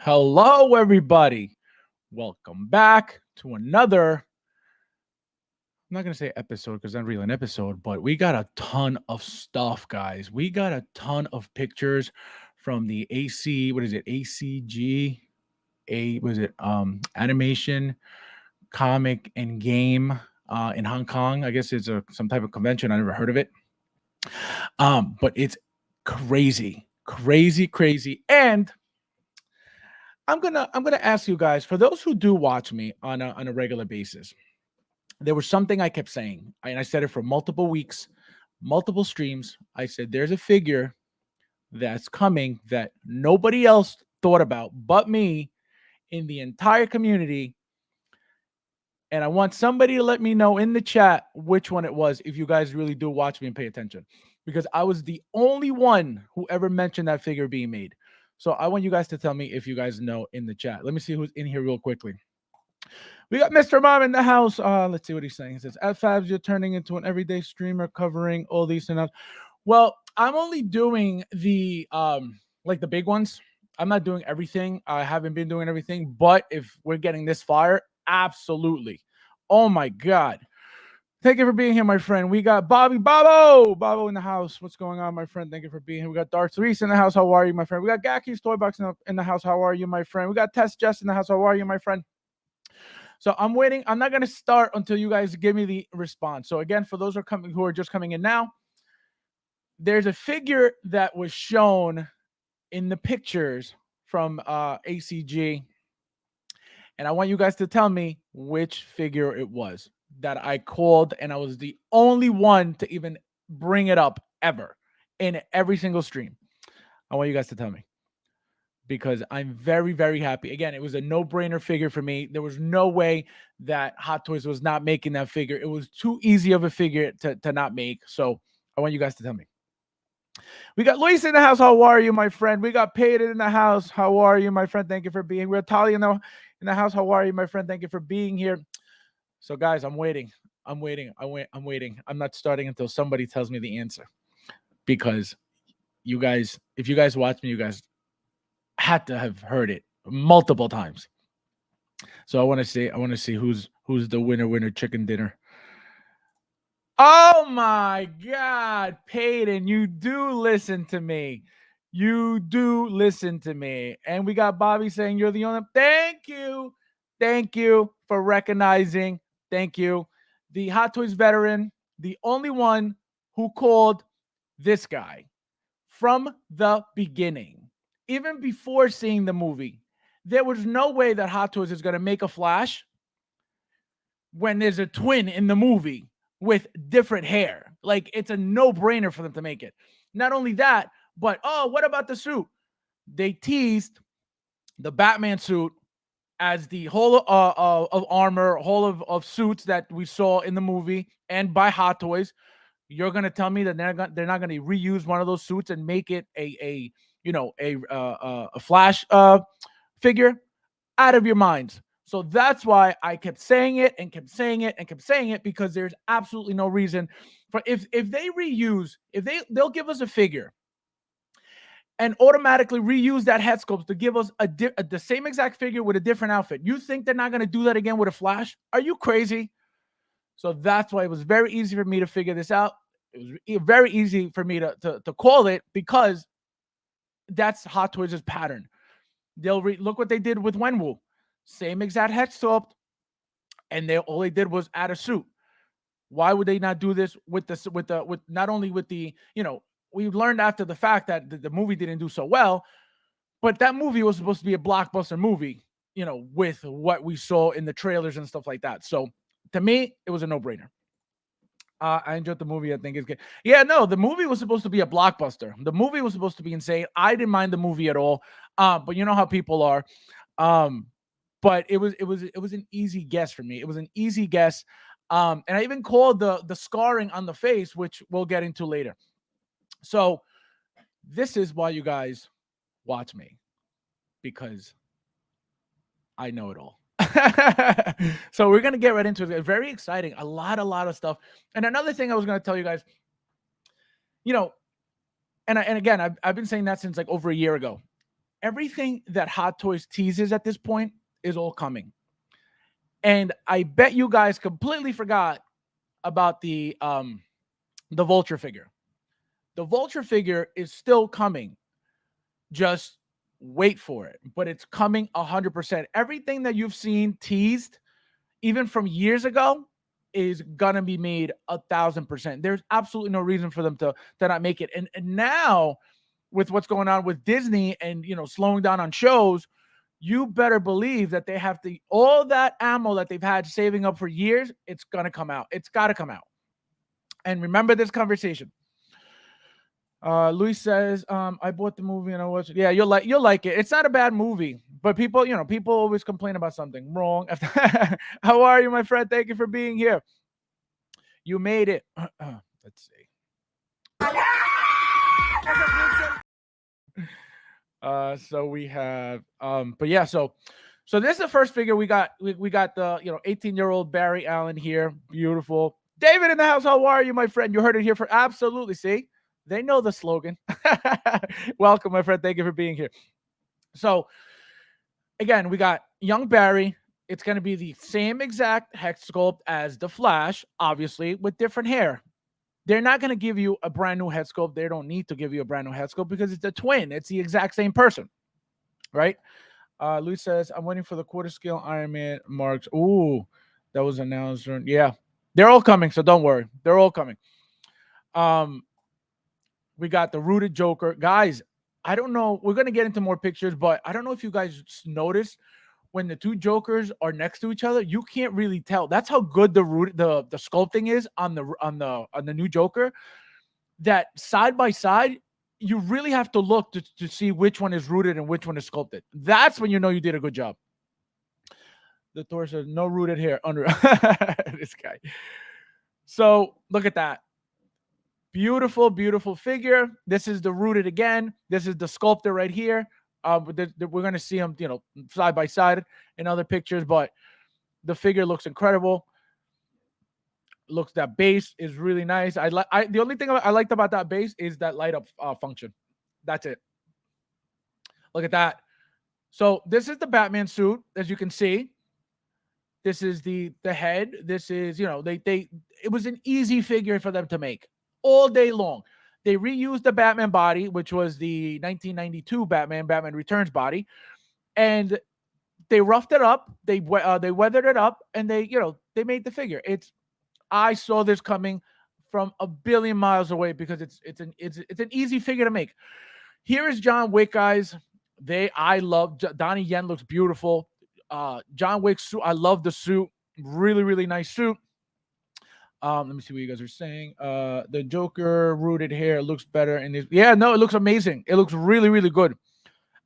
Hello, everybody. Welcome back to another. I'm not going to say episode because it's not really an episode, but we got a ton of stuff, guys. We got a ton of pictures from the AC. What is it? ACG. Was it animation, comic, and game in Hong Kong? I guess it's some type of convention. I never heard of it. But it's crazy. And I'm gonna ask you guys, for those who do watch me on a regular basis, there was something I kept saying, and I said it for multiple weeks, multiple streams. I said there's a figure that's coming that nobody else thought about but me in the entire community. And I want somebody to let me know in the chat which one it was, if you guys really do watch me and pay attention, because I was the only one who ever mentioned that figure being made. So I want you guys to tell me if you guys know in the chat. Let me see who's in here real quickly. We got Mr. Mom in the house. Let's see what he's saying. He says, at Fabs, you're turning into an everyday streamer covering all these and that. Well, I'm only doing the like the big ones. I'm not doing everything. I haven't been doing everything, but if we're getting this fire, absolutely. Oh my God. Thank you for being here, my friend. We got Bobo in the house. What's going on, my friend? Thank you for being here. We got Dark Reese in the house. How are you, my friend? We got Gaki's Toy Box in the house. How are you, my friend? We got Test Jess in the house. How are you, my friend? So I'm waiting. I'm not going to start until you guys give me the response. So again, for those who are just coming in now, there's a figure that was shown in the pictures from ACG, and I want you guys to tell me which figure it was that I called, and I was the only one to even bring it up ever in every single stream. I want you guys to tell me, because I'm very happy. Again, it was a no-brainer figure for me. There was no way that Hot Toys was not making that figure. It was too easy of a figure to not make. So I want you guys to tell me. We got Luis in the house. How are you, my friend? We got Peyton in the house. How are you, my friend? Thank you for being here. We got Talia in the house. How are you, my friend? Thank you for being here. So, guys, I'm waiting. I'm waiting. I'm not starting until somebody tells me the answer, because you guys, if you guys watch me, you guys had to have heard it multiple times. So I want to see who's the winner chicken dinner. Oh my God, Peyton, you do listen to me. You do listen to me. And we got Bobby saying you're the only. Thank you. Thank you for recognizing. Thank you. The Hot Toys veteran, the only one who called this guy from the beginning. Even before seeing the movie, there was no way that Hot Toys is going to make a Flash when there's a twin in the movie with different hair. Like, it's a no-brainer for them to make it. Not only that, but, oh, what about the suit? They teased the Batman suit as the whole of armor, whole of suits that we saw in the movie and by Hot Toys. You're going to tell me that they're not going to reuse one of those suits and make it a Flash figure? Out of your minds. So that's why I kept saying it, because there's absolutely no reason for, if they reuse, they'll give us a figure and automatically reuse that head sculpt to give us the same exact figure with a different outfit. You think they're not going to do that again with a Flash? Are you crazy? So that's why it was very easy for me to figure this out. It was very easy for me to call it, because that's Hot Toys' pattern. They'll look what they did with Wenwu. Same exact head sculpt, and all they did was add a suit. Why would they not do this with not only with the, we learned after the fact that the movie didn't do so well, but that movie was supposed to be a blockbuster movie, with what we saw in the trailers and stuff like that. So to me, it was a no-brainer. I enjoyed the movie. I think it's good. Yeah, no, the movie was supposed to be a blockbuster. The movie was supposed to be insane. I didn't mind the movie at all. But you know how people are. But it was an easy guess for me. It was an easy guess. And I even called the scarring on the face, which we'll get into later. So this is why you guys watch me, because I know it all. So we're gonna get right into it. Very exciting. A lot of stuff. And another thing I was gonna tell you guys, and again, I've been saying that since like over a year ago. everything that Hot Toys teases at this point is all coming. And I bet you guys completely forgot about the Vulture figure. The Vulture figure is still coming. Just wait for it. But it's coming 100%. Everything that you've seen teased, even from years ago, is gonna be made 1,000%. There's absolutely no reason for them to not make it. And now, with what's going on with Disney and slowing down on shows, you better believe that they have all that ammo that they've had saving up for years. It's gonna come out. It's got to come out. And remember this conversation. Luis says, I bought the movie and I watched it. Yeah, you'll like it. It's not a bad movie, but people always complain about something wrong. How are you, my friend? Thank you for being here. You made it. Let's see. So we have but yeah, so this is the first figure we got. We got the 18-year-old Barry Allen here. Beautiful. David in the house. How are you, my friend? You heard it here for absolutely. See, they know the slogan. Welcome, my friend. Thank you for being here. So again, we got young Barry. It's going to be the same exact hex sculpt as the Flash, obviously, with different hair. They're not going to give you a brand new head sculpt. They don't need to give you a brand new head sculpt because it's a twin. It's the exact same person, right? Luis says, I'm waiting for the quarter scale Iron Man marks. Ooh, that was announced. Yeah, they're all coming, so don't worry. They're all coming. We got the rooted Joker. Guys, I don't know. We're going to get into more pictures, but I don't know if you guys noticed when the two Jokers are next to each other, you can't really tell. That's how good the sculpting is on the new Joker. That side by side, you really have to look to see which one is rooted and which one is sculpted. That's when you know you did a good job. The Thor says no rooted hair under this guy. So look at that. Beautiful, beautiful figure. This is the rooted again. This is the sculptor right here. We're going to see them, side by side in other pictures, but the figure looks incredible. Looks, that base is really nice. The only thing I liked about that base is that light up function. That's it. Look at that. So this is the Batman suit, as you can see. This is the head. This is, it was an easy figure for them to make all day long. They reused the Batman body, which was the 1992 Batman Returns body, and they roughed it up. They weathered it up, and they made the figure. I saw this coming from a billion miles away because it's an easy figure to make. Here is John Wick, guys. I love Donnie Yen. Looks beautiful. John Wick suit. I love the suit. Really, really nice suit. Let me see what you guys are saying. The Joker rooted hair looks better in this. Yeah, no, it looks amazing. It looks really, really good.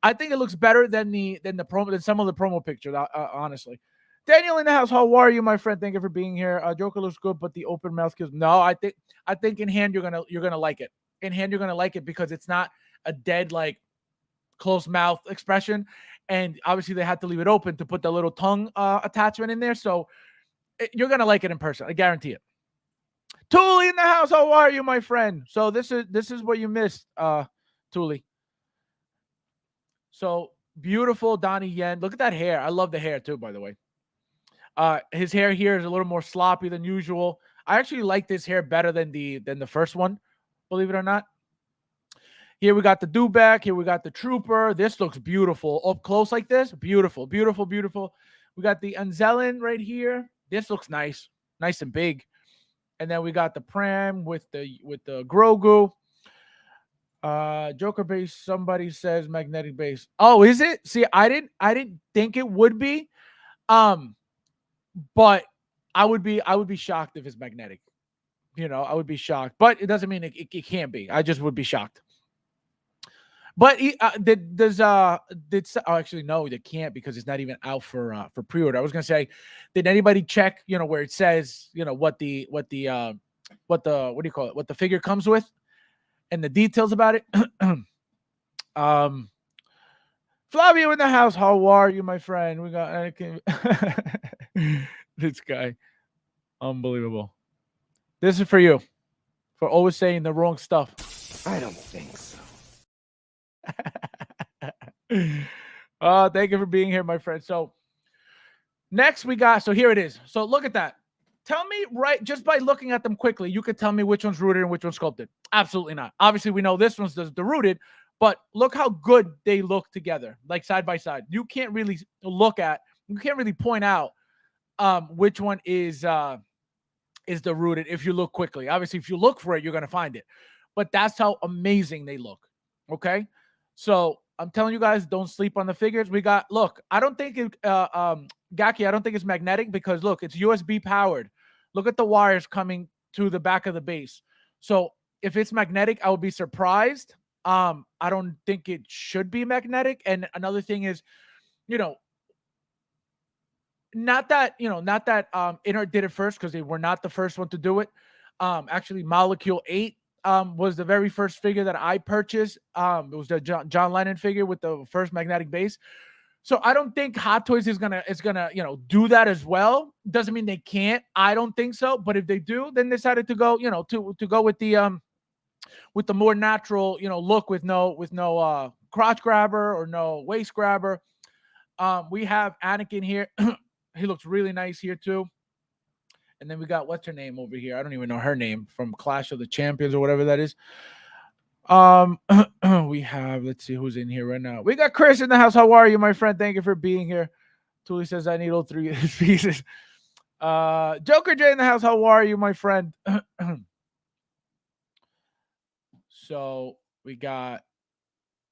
I think it looks better than some of the promo pictures. Honestly, Daniel in the house. How are you, my friend? Thank you for being here. Joker looks good, but the open mouth kills. No, I think in hand you're gonna like it. In hand you're gonna like it because it's not a dead closed mouth expression, and obviously they had to leave it open to put the little tongue attachment in there. So you're gonna like it in person. I guarantee it. Thule in the house. How are you, my friend? So this is what you missed, Thule. So beautiful, Donnie Yen. Look at that hair. I love the hair too, by the way. His hair here is a little more sloppy than usual. I actually like this hair better than the first one, believe it or not. Here we got the Dewback. Here we got the Trooper. This looks beautiful. Up close like this. Beautiful, beautiful, beautiful. We got the Anzelin right here. This looks nice. Nice and big. And then we got the Pram with the Grogu. Joker base. Somebody says magnetic base. Oh, is it? See, I didn't think it would be. But I would be shocked if it's magnetic. I would be shocked. But it doesn't mean it can't be. I just would be shocked. But actually no, they can't because it's not even out for pre-order. I was gonna say, did anybody check where it says what the figure comes with and the details about it? Flavio in the house. How are you, my friend? We got this guy. Unbelievable. This is for you for always saying the wrong stuff. I don't think so. Thank you for being here, my friend. So next we got, so here it is. So look at that. Tell me, right, just by looking at them quickly, you could tell me which one's rooted and which one's sculpted. Absolutely not. Obviously, we know this one's the rooted, but look how good they look together, like side by side. You can't really point out which one is the rooted if you look quickly. Obviously, if you look for it, you're gonna find it. But that's how amazing they look. Okay, so I'm telling you guys, don't sleep on the figures. We got, look, I don't think Gaki, I don't think it's magnetic because look, it's USB powered. Look at the wires coming to the back of the base. So if it's magnetic, I would be surprised. I don't think it should be magnetic. And another thing is, you know, not that Inert did it first because they were not the first one to do it. Actually, Molecule 8 was the very first figure that I purchased. It was the John Lennon figure with the first magnetic base. So I don't think Hot Toys is gonna do that as well. Doesn't mean they can't. I don't think so. But if they do, then decided to go to go with the more natural look with no crotch grabber or no waist grabber. We have Anakin here. He looks really nice here too. And then we got, what's her name over here? I don't even know her name, from Clash of the Champions or whatever that is. We have, let's see who's in here right now. We got Chris in the house. How are you, my friend? Thank you for being here. Tuli says I need all three pieces. Joker J in the house. How are you, my friend? So we got,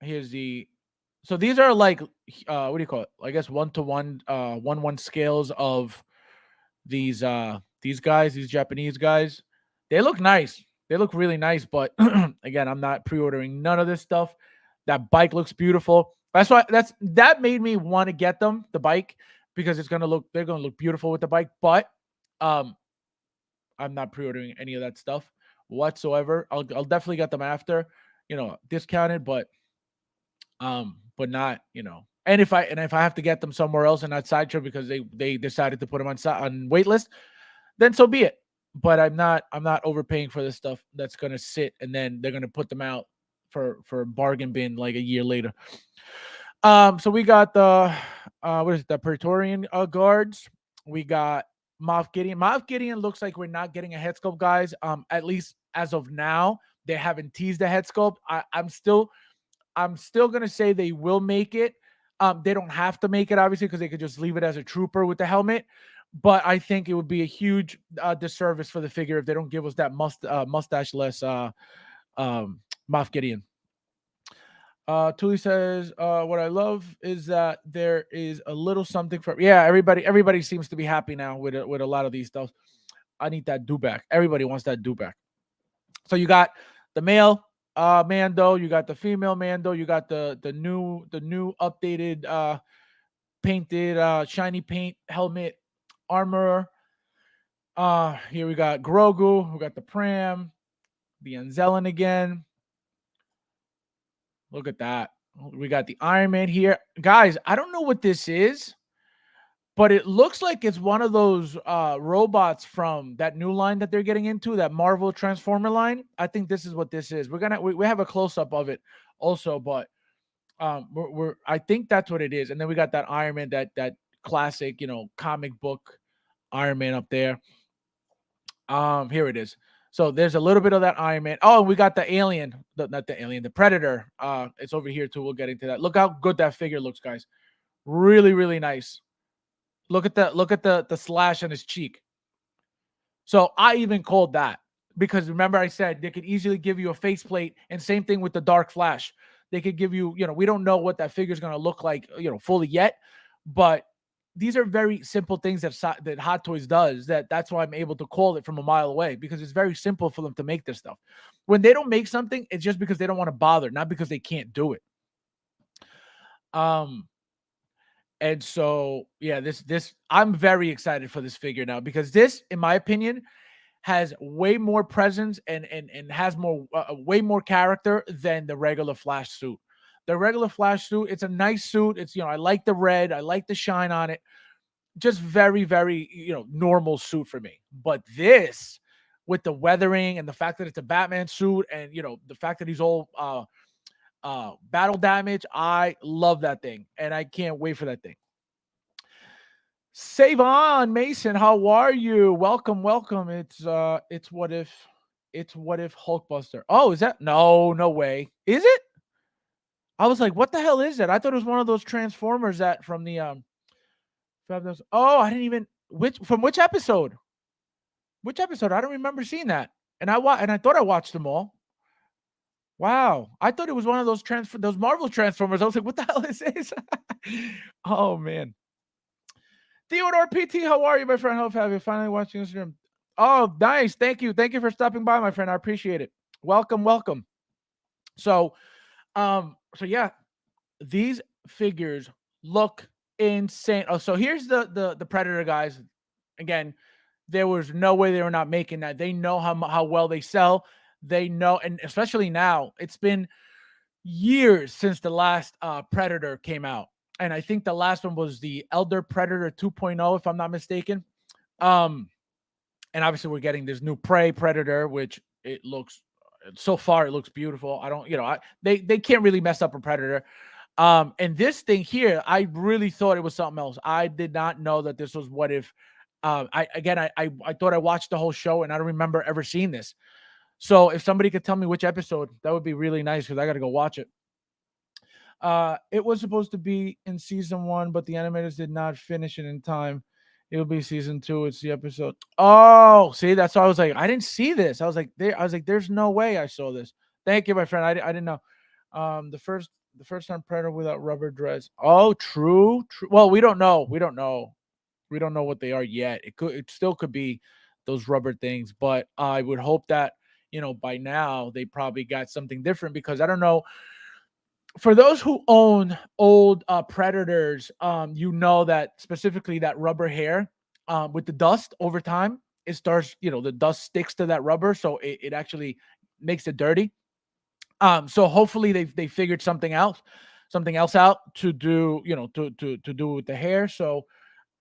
here's the, so these are like what do you call it? I guess 1-to-1 1-1 scales of these guys, these Japanese guys. They look nice. They look really nice, but again, I'm not pre-ordering none of this stuff. That bike looks beautiful. That made me want to get them, the bike, because they're gonna look beautiful with the bike. But I'm not pre-ordering any of that stuff whatsoever. I'll definitely get them after, discounted, but not, And if I have to get them somewhere else and not Sideshow because they decided to put them on waitlist, then so be it. But I'm not overpaying for this stuff that's gonna sit and then they're gonna put them out for bargain bin like a year later. So we got the what is it, the Praetorian guards. We got Moff Gideon. Moff Gideon looks like we're not getting a head sculpt, guys. At least as of now, they haven't teased the head sculpt. I'm still gonna say they will make it. They don't have to make it, obviously, because they could just leave it as a trooper with the helmet. But I think it would be a huge disservice for the figure if they don't give us that mustache-less Moff Gideon. Tuli says, what I love is that there is a little something for, yeah, everybody seems to be happy now with a lot of these stuff. I need that do back. Everybody wants that do back. So you got the male Mando, you got the female Mando, you got the new updated painted shiny paint helmet armor. Here we got Grogu, we got the Pram, the Anzellan again. Look at that. We got the Iron Man here. Guys, I don't know what this is, but it looks like it's one of those robots from that new line that they're getting into, that Marvel Transformer line. I think this is what this is. We have a close-up of it also, but I think that's what it is. And then we got that Iron Man, that classic, comic book Iron Man up there. Here it is. So there's a little bit of that Iron Man. Oh, and we got the alien, not the alien, the Predator. It's over here too. We'll get into that. Look how good that figure looks, guys. Really, really nice. Look at the slash on his cheek. So I even called that because remember I said they could easily give you a faceplate, and same thing with the Dark Flash. They could give you, we don't know what that figure is going to look like, fully yet, but these are very simple things that Hot Toys does. That's why I'm able to call it from a mile away, because it's very simple for them to make this stuff. When they don't make something, it's just because they don't want to bother, not because they can't do it. And so yeah, this I'm very excited for this figure now, because this, in my opinion, has way more presence and has more way more character than the regular Flash suit. The regular Flash suit, it's a nice suit. It's, I like the red, I like the shine on it. Just very, very, normal suit for me. But this, with the weathering and the fact that it's a Batman suit, and the fact that he's all battle damage. I love that thing, and I can't wait for that thing. Save on Mason, how are you? Welcome, welcome. It's what if Hulkbuster. Oh, is that no way? Is it? I was like, what the hell is that? I thought it was one of those Transformers that from the Oh, I didn't even which from which episode? Which episode? I don't remember seeing that. And I thought I watched them all. Wow, I thought it was one of those Marvel Transformers. I was like, what the hell is this? Oh man. Theodore PT, how are you, my friend? Hope have you finally watching this stream? Oh, nice. Thank you. Thank you for stopping by, my friend. I appreciate it. Welcome, welcome. So, yeah, these figures look insane. Oh, so here's the Predator guys. Again, there was no way they were not making that. They know how well they sell. They know, and especially now, it's been years since the last Predator came out. And I think the last one was the Elder Predator 2.0, if I'm not mistaken. Um, and obviously we're getting this new Prey Predator, which it looks so far it looks beautiful. I don't, they can't really mess up a Predator. And this thing here, I really thought it was something else. I did not know that this was what if. I thought I watched the whole show and I don't remember ever seeing this. So if somebody could tell me which episode, that would be really nice because I got to go watch it. It was supposed to be in season 1, but the animators did not finish it in time. It'll be season 2. It's the episode. Oh, see, that's why I was like, I didn't see this. I was like, there's no way I saw this. Thank you, my friend. I didn't know. The first time Predator without rubber dreads. Oh, true. Well, we don't know. We don't know what they are yet. It still could be those rubber things, but I would hope that by now they probably got something different because I don't know. For those who own old Predators, that specifically that rubber hair with the dust over time, it starts, the dust sticks to that rubber, so it actually makes it dirty. So hopefully they figured something else out to do, to do with the hair. So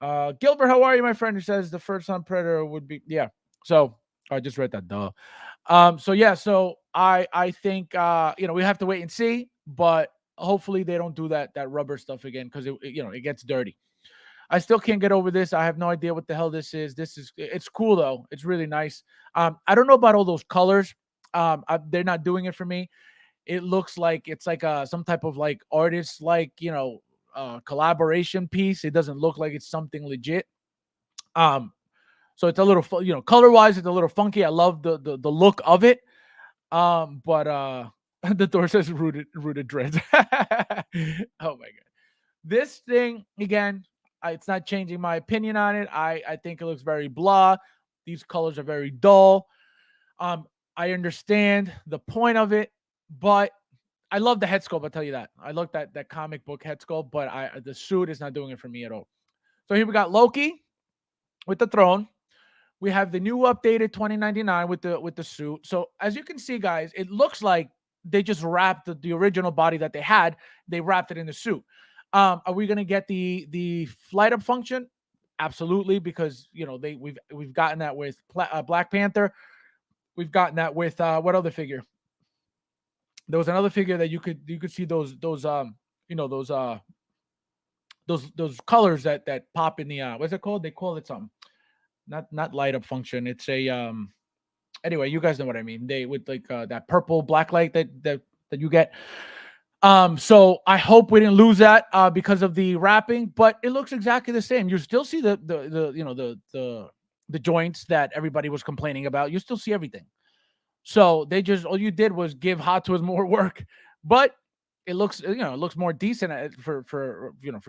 Gilbert, how are you, my friend? Who says the first on Predator would be So I just read that. Duh. So I think we have to wait and see, but hopefully they don't do that rubber stuff again because it gets dirty. I still can't get over this. I have no idea what the hell this is. It's cool though. It's really nice. I don't know about all those colors. They're not doing it for me. It looks like it's like some type of like artist collaboration piece. It doesn't look like it's something legit. So it's a little color wise, it's a little funky. I love the look of it. But the door says rooted dreads. Oh my god. This thing again, it's not changing my opinion on it. I think it looks very blah. These colors are very dull. I understand the point of it, but I love the head sculpt. I'll tell you that. I love that comic book head sculpt, but the suit is not doing it for me at all. So here we got Loki with the throne. We have the new updated 2099 with the suit. So as you can see, guys, it looks like they just wrapped the original body that they had. They wrapped it in the suit. Are we gonna get the flight up function? Absolutely, because we've gotten that with Black Panther. We've gotten that with what other figure? There was another figure that you could see those those colors that pop in the what's it called? They call it something. Not light up function. It's a anyway, you guys know what I mean. They with like that purple black light that you get. So I hope we didn't lose that because of the wrapping, but it looks exactly the same. You still see the joints that everybody was complaining about. You still see everything. So they just all you did was give Hot Toys more work, but it looks it looks more decent for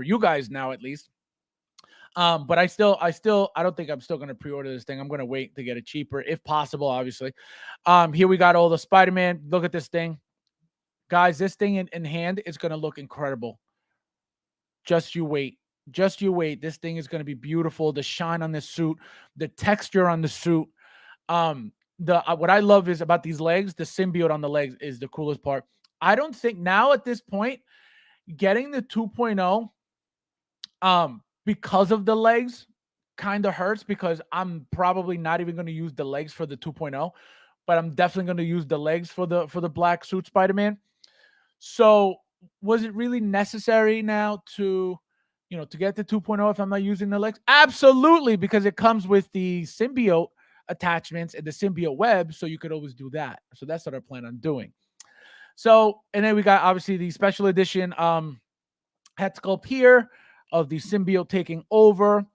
you guys now at least. But I don't think I'm still gonna pre-order this thing. I'm gonna wait to get it cheaper if possible, obviously. Here we got all the Spider-Man. Look at this thing. Guys, this thing in hand is gonna look incredible. Just you wait. Just you wait. This thing is gonna be beautiful. The shine on this suit, the texture on the suit. The what I love is about these legs, the symbiote on the legs is the coolest part. I don't think now at this point, getting the 2.0 because of the legs kind of hurts because I'm probably not even going to use the legs for the 2.0, but I'm definitely going to use the legs for the black suit Spider-Man. So was it really necessary now to, to get the 2.0 if I'm not using the legs? Absolutely, because it comes with the symbiote attachments and the symbiote web, so you could always do that. So that's what I plan on doing. So, and then we got obviously the special edition head sculpt here of the symbiote taking over.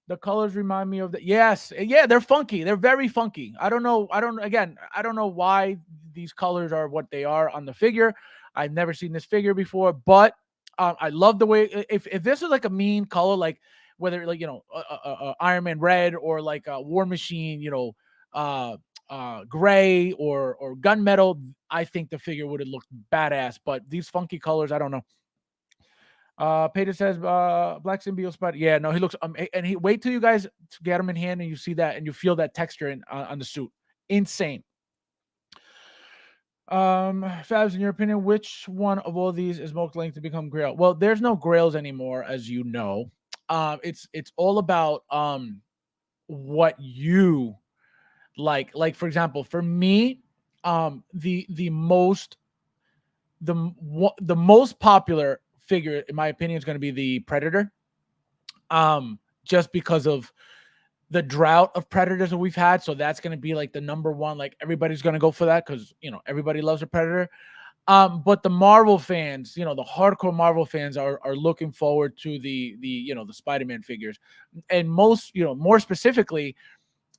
The colors remind me of the, yes, yeah, they're funky. They're very funky. I don't know. I don't know why these colors are what they are on the figure. I've never seen this figure before, but I love the way, if this is like a mean color, like whether like, Iron Man red, or like a War Machine, uh gray, or gunmetal, I think the figure would have looked badass. But these funky colors, I don't know. Peter says, Black Symbiote Spider. Yeah, no, he looks, and he, wait till you guys get him in hand and you see that and you feel that texture on the suit. Insane. Fabs, in your opinion, which one of all these is most likely to become Grail? Well, there's no Grails anymore, as you know. It's all about what you like. Like, for example, for me, the most popular figure, in my opinion, is going to be the Predator. Just because of the drought of Predators that we've had, so that's going to be like the number one. Like, everybody's going to go for that because everybody loves a Predator. But the Marvel fans, the hardcore Marvel fans are looking forward to the Spider-Man figures, and more specifically,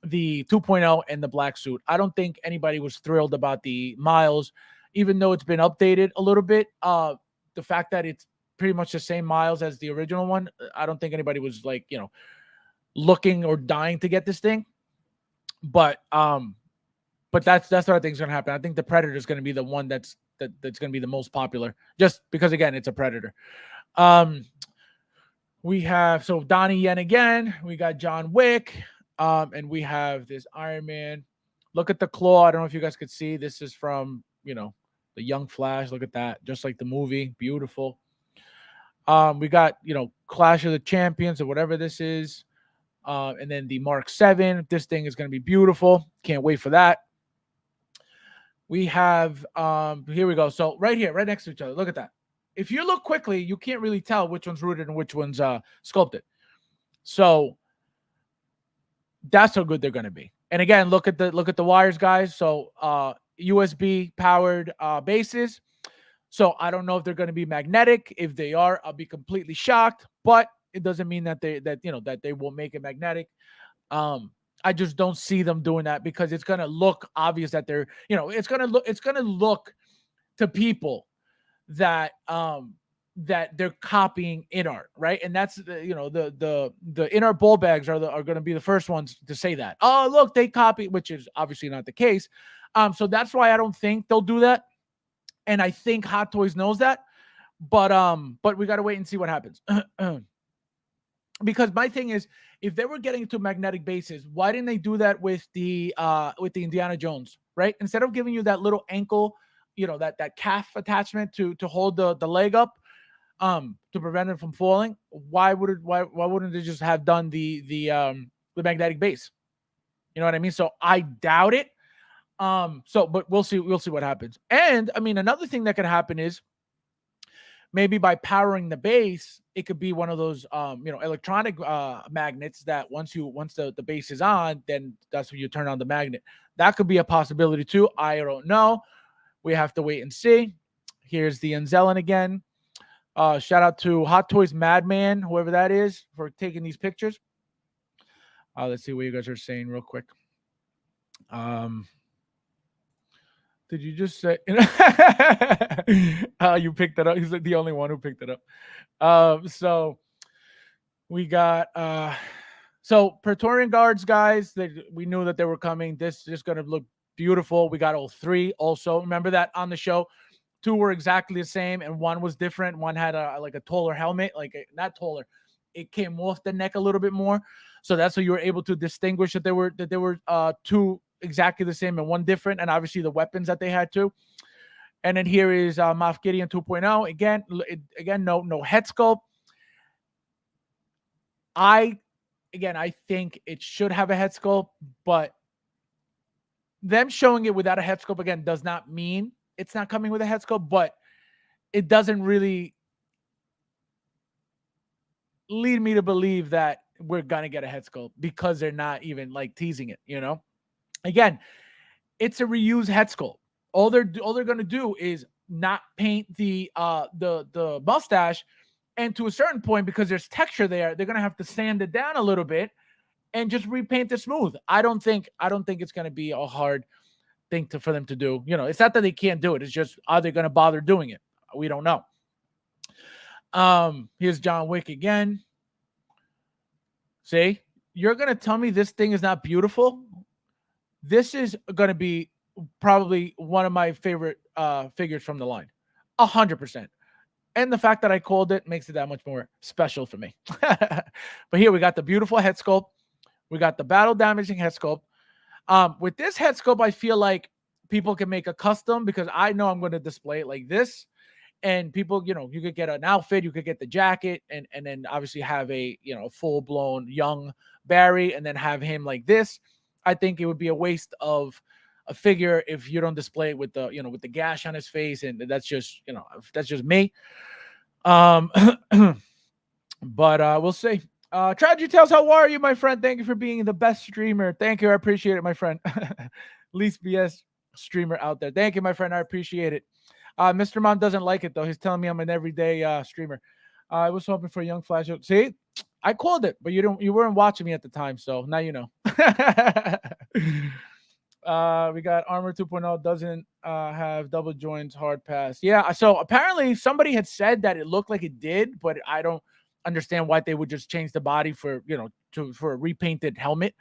the 2.0 and the black suit. I don't think anybody was thrilled about the Miles, even though it's been updated a little bit. The fact that it's pretty much the same Miles as the original one, I don't think anybody was like, looking or dying to get this thing. But that's what I think is going to happen. I think the Predator is going to be the one that's going to be the most popular, just because, again, it's a Predator. We have, so Donnie Yen again. We got John Wick. And we have this Iron Man. Look at the claw. I don't know if you guys could see. This is from, the Young Flash. Look at that. Just like the movie. Beautiful. We got, Clash of the Champions or whatever this is. And then the Mark 7. This thing is going to be beautiful. Can't wait for that. We have, here we go. So right here, right next to each other. Look at that. If you look quickly, you can't really tell which one's rooted and which one's sculpted. So that's how good they're going to be. And again, look at the wires, guys. So USB powered bases. So I don't know if they're going to be magnetic. If they are, I'll be completely shocked. But it doesn't mean that they will make it magnetic. I just don't see them doing that, because it's going to look obvious that they're, it's going to look to people that that they're copying in art, right? And that's the in art ball bags are going to be the first ones to say that. Oh, look, they copy, which is obviously not the case. So that's why I don't think they'll do that, and I think Hot Toys knows that. But we got to wait and see what happens. Because my thing is, if they were getting into magnetic bases, why didn't they do that with the Indiana Jones, right? Instead of giving you that little ankle, that calf attachment to hold the leg up, to prevent it from falling, why wouldn't they just have done the magnetic base? You know what I mean? So I doubt it. But we'll see what happens. And I mean, another thing that could happen is, maybe by powering the base, it could be one of those electronic magnets that once the base is on, then that's when you turn on the magnet. That could be a possibility too. I don't know. We have to wait and see. Here's the Enzelin again. Shout out to Hot Toys Madman, whoever that is, for taking these pictures. Let's see what you guys are saying real quick. Did you just say you picked it up? He's the only one who picked it up. So we got so Praetorian Guards, guys. We knew that they were coming. This is going to look beautiful. We got all three. Also, remember that on the show, 2 were exactly the same and 1 was different. One had a taller helmet, not taller. It came off the neck a little bit more. So that's how you were able to distinguish that they were 2 exactly the same and 1 different, and obviously the weapons that they had too. And then here is Moff Gideon 2.0. Again, no head sculpt. I think it should have a head sculpt, but them showing it without a head sculpt again does not mean it's not coming with a head sculpt. But it doesn't really lead me to believe that we're gonna get a head sculpt because they're not even like teasing it. Again, it's a reused head sculpt. All they're gonna do is not paint the mustache, and to a certain point, because there's texture there, they're gonna have to sand it down a little bit and just repaint it smooth. I don't think it's gonna be a hard thing for them to do. It's not that they can't do it. It's just, are they gonna bother doing it? We don't know. Here's John Wick again. See, you're gonna tell me this thing is not beautiful? This is gonna be probably one of my favorite figures from the line. 100%. And the fact that I called it makes it that much more special for me. But here we got the beautiful head sculpt. We got the battle damaging head sculpt. With this head sculpt, I feel like people can make a custom, because I know I'm going to display it like this. And people, you could get an outfit, you could get the jacket, and then obviously have a full blown young Barry, and then have him like this. I think it would be a waste of a figure if you don't display it with the gash on his face, and that's just me. Um, but we'll see. Tragedy Tales, how are you, my friend? Thank you for being the best streamer. Thank you, I appreciate it, my friend. Least BS streamer out there. Thank you, my friend. I appreciate it. Mr. Mom doesn't like it though. He's telling me I'm an everyday streamer. I was hoping for a young Flash. See, I called it, but you weren't watching me at the time, so now you know. We got Armor 2.0 doesn't have double joints, hard pass. Yeah, so apparently somebody had said that it looked like it did, but I don't understand why they would just change the body for for a repainted helmet.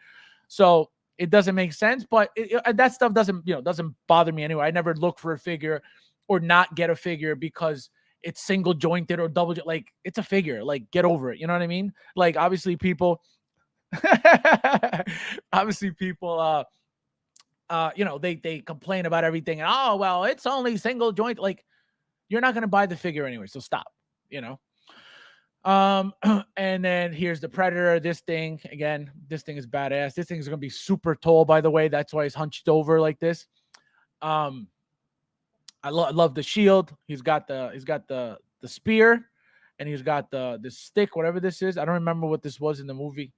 So it doesn't make sense, but that stuff doesn't bother me anyway. I never look for a figure or not get a figure because it's single jointed or double. Like, it's a figure. Like, get over it. You know what I mean? Like, obviously people, obviously people, they complain about everything. And, oh, well, it's only single joint. Like, you're not gonna buy the figure anyway, so stop. You know. And then here's the Predator. This thing again. This thing is badass. This thing is gonna be super tall, by the way. That's why he's hunched over like this. I love the shield. He's got the spear, and he's got the stick, whatever this is. I don't remember what this was in the movie.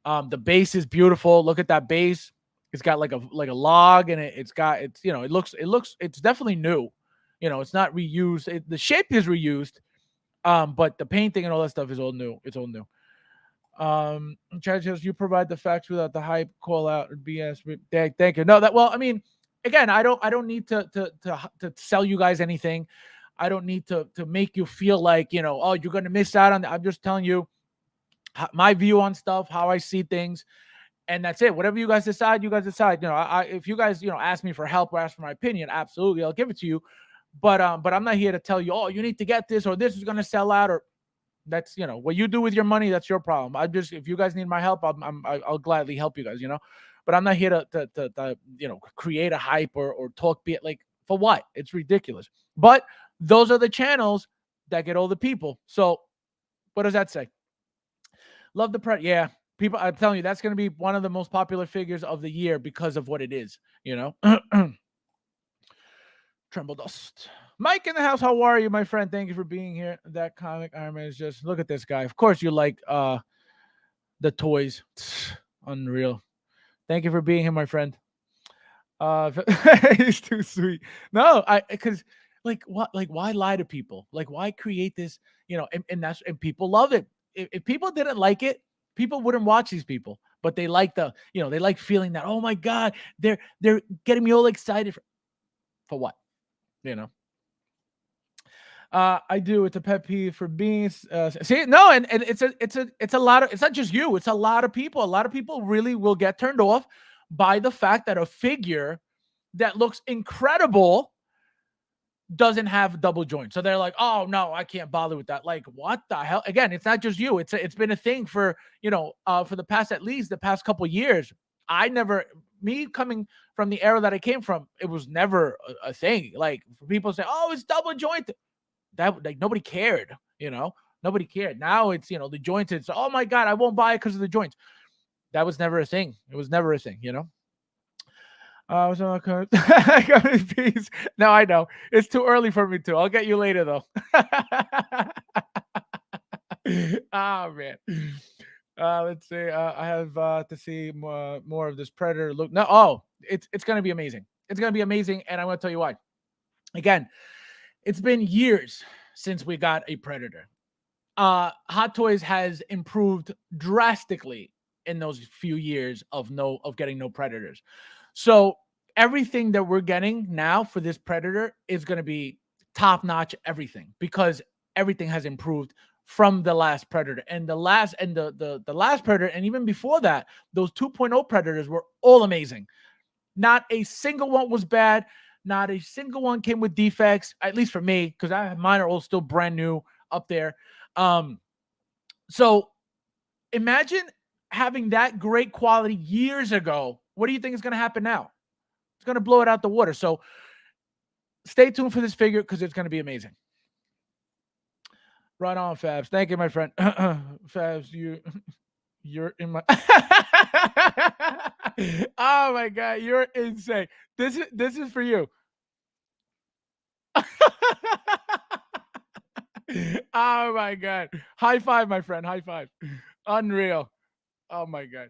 The base is beautiful. Look at that base. It's got like a log, and it's definitely new. It's not reused. The shape is reused, but the painting and all that stuff is all new. It's all new. Chad says you provide the facts without the hype, call out, or BS. Thank you. No, I mean, again, I don't need to sell you guys anything. I don't need to make you feel like, oh, you're going to miss out on that. I'm just telling you my view on stuff, how I see things, and that's it. Whatever you guys decide, you guys decide. If you guys, ask me for help or ask for my opinion, absolutely, I'll give it to you. But I'm not here to tell you, oh, you need to get this, or this is going to sell out, or that's, what you do with your money. That's your problem. If you guys need my help, I'll gladly help you guys, but I'm not here to create a hype or talk be it like, for what? It's ridiculous. But those are the channels that get all the people. So what does that say? Love the yeah. People, I'm telling you, that's going to be one of the most popular figures of the year because of what it is, Tremble Dust. Mike in the house, how are you, my friend? Thank you for being here. That comic Iron Man is just, look at this guy. Of course you like the toys. Unreal. Thank you for being here, my friend. He's too sweet. No, because why lie to people? Like, why create this? And people love it. If people didn't like it, people wouldn't watch these people. But they like they like feeling that, oh my God, they're getting me all excited for what? I do. It's a pet peeve for being see, no, and it's a lot of, it's not just you, it's a lot of people. A lot of people really will get turned off by the fact that a figure that looks incredible doesn't have double joints. So they're like, oh no, I can't bother with that. Like, what the hell? Again, it's not just you. It's been a thing for for the past couple years. Me coming from the era that I came from, it was never a thing. Like, for people say, oh, it's double jointed. That, like, nobody cared, nobody cared. Now it's, the joints. It's, oh my God, I won't buy it because of the joints. That was never a thing. It was never a thing, So peace. No, I know it's too early for me too. I'll get you later though. Oh man. Let's see. I have to see more of this Predator look. No, oh, it's gonna be amazing. It's gonna be amazing, and I'm gonna tell you why. Again, it's been years since we got a Predator. Hot Toys has improved drastically in those few years of getting no Predators. So everything that we're getting now for this Predator is going to be top notch everything because everything has improved from the last Predator and the last Predator and even before that those 2.0 Predators were all amazing. Not a single one was bad. Not a single one came with defects, at least for me, because mine are all still brand new up there. Um, so imagine having that great quality years ago. What do you think is going to happen now? It's going to blow it out the water. So stay tuned for this figure because it's going to be amazing. Right on, Fabs. Thank you, my friend. Fabs, you're in my. Oh my god, you're insane. This is for you. Oh my god. High five, my friend. High five. Unreal. Oh my god.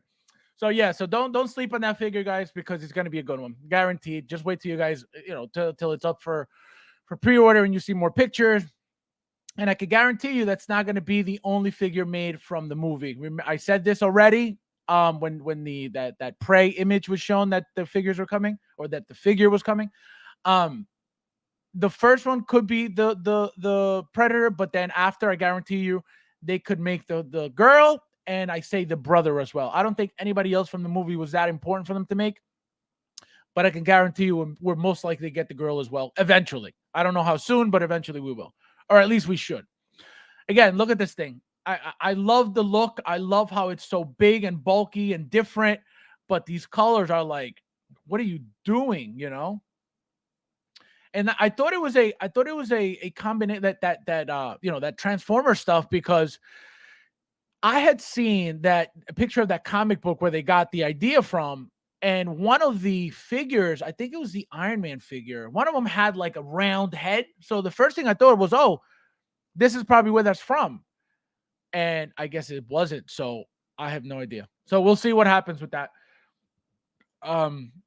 So yeah, so don't sleep on that figure, guys, because it's gonna be a good one, guaranteed. Just wait till you guys, till it's up for pre-order and you see more pictures. And I can guarantee you that's not going to be the only figure made from the movie. I said this already. When that prey image was shown that the figures were coming or that the figure was coming. The first one could be the Predator, but then after, I guarantee you, they could make the girl and I say the brother as well. I don't think anybody else from the movie was that important for them to make, but I can guarantee you we're most likely to get the girl as well eventually. I don't know how soon, but eventually we will, or at least we should. Again, look at this thing. I love the look. I love how it's so big and bulky and different, but these colors are like, what are you doing? And I thought it was a combination that Transformer stuff, because I had seen that a picture of that comic book where they got the idea from, and one of the figures, I think it was the Iron Man figure, one of them had like a round head. So the first thing I thought was, oh, this is probably where that's from. And I guess it wasn't. So I have no idea. So we'll see what happens with that.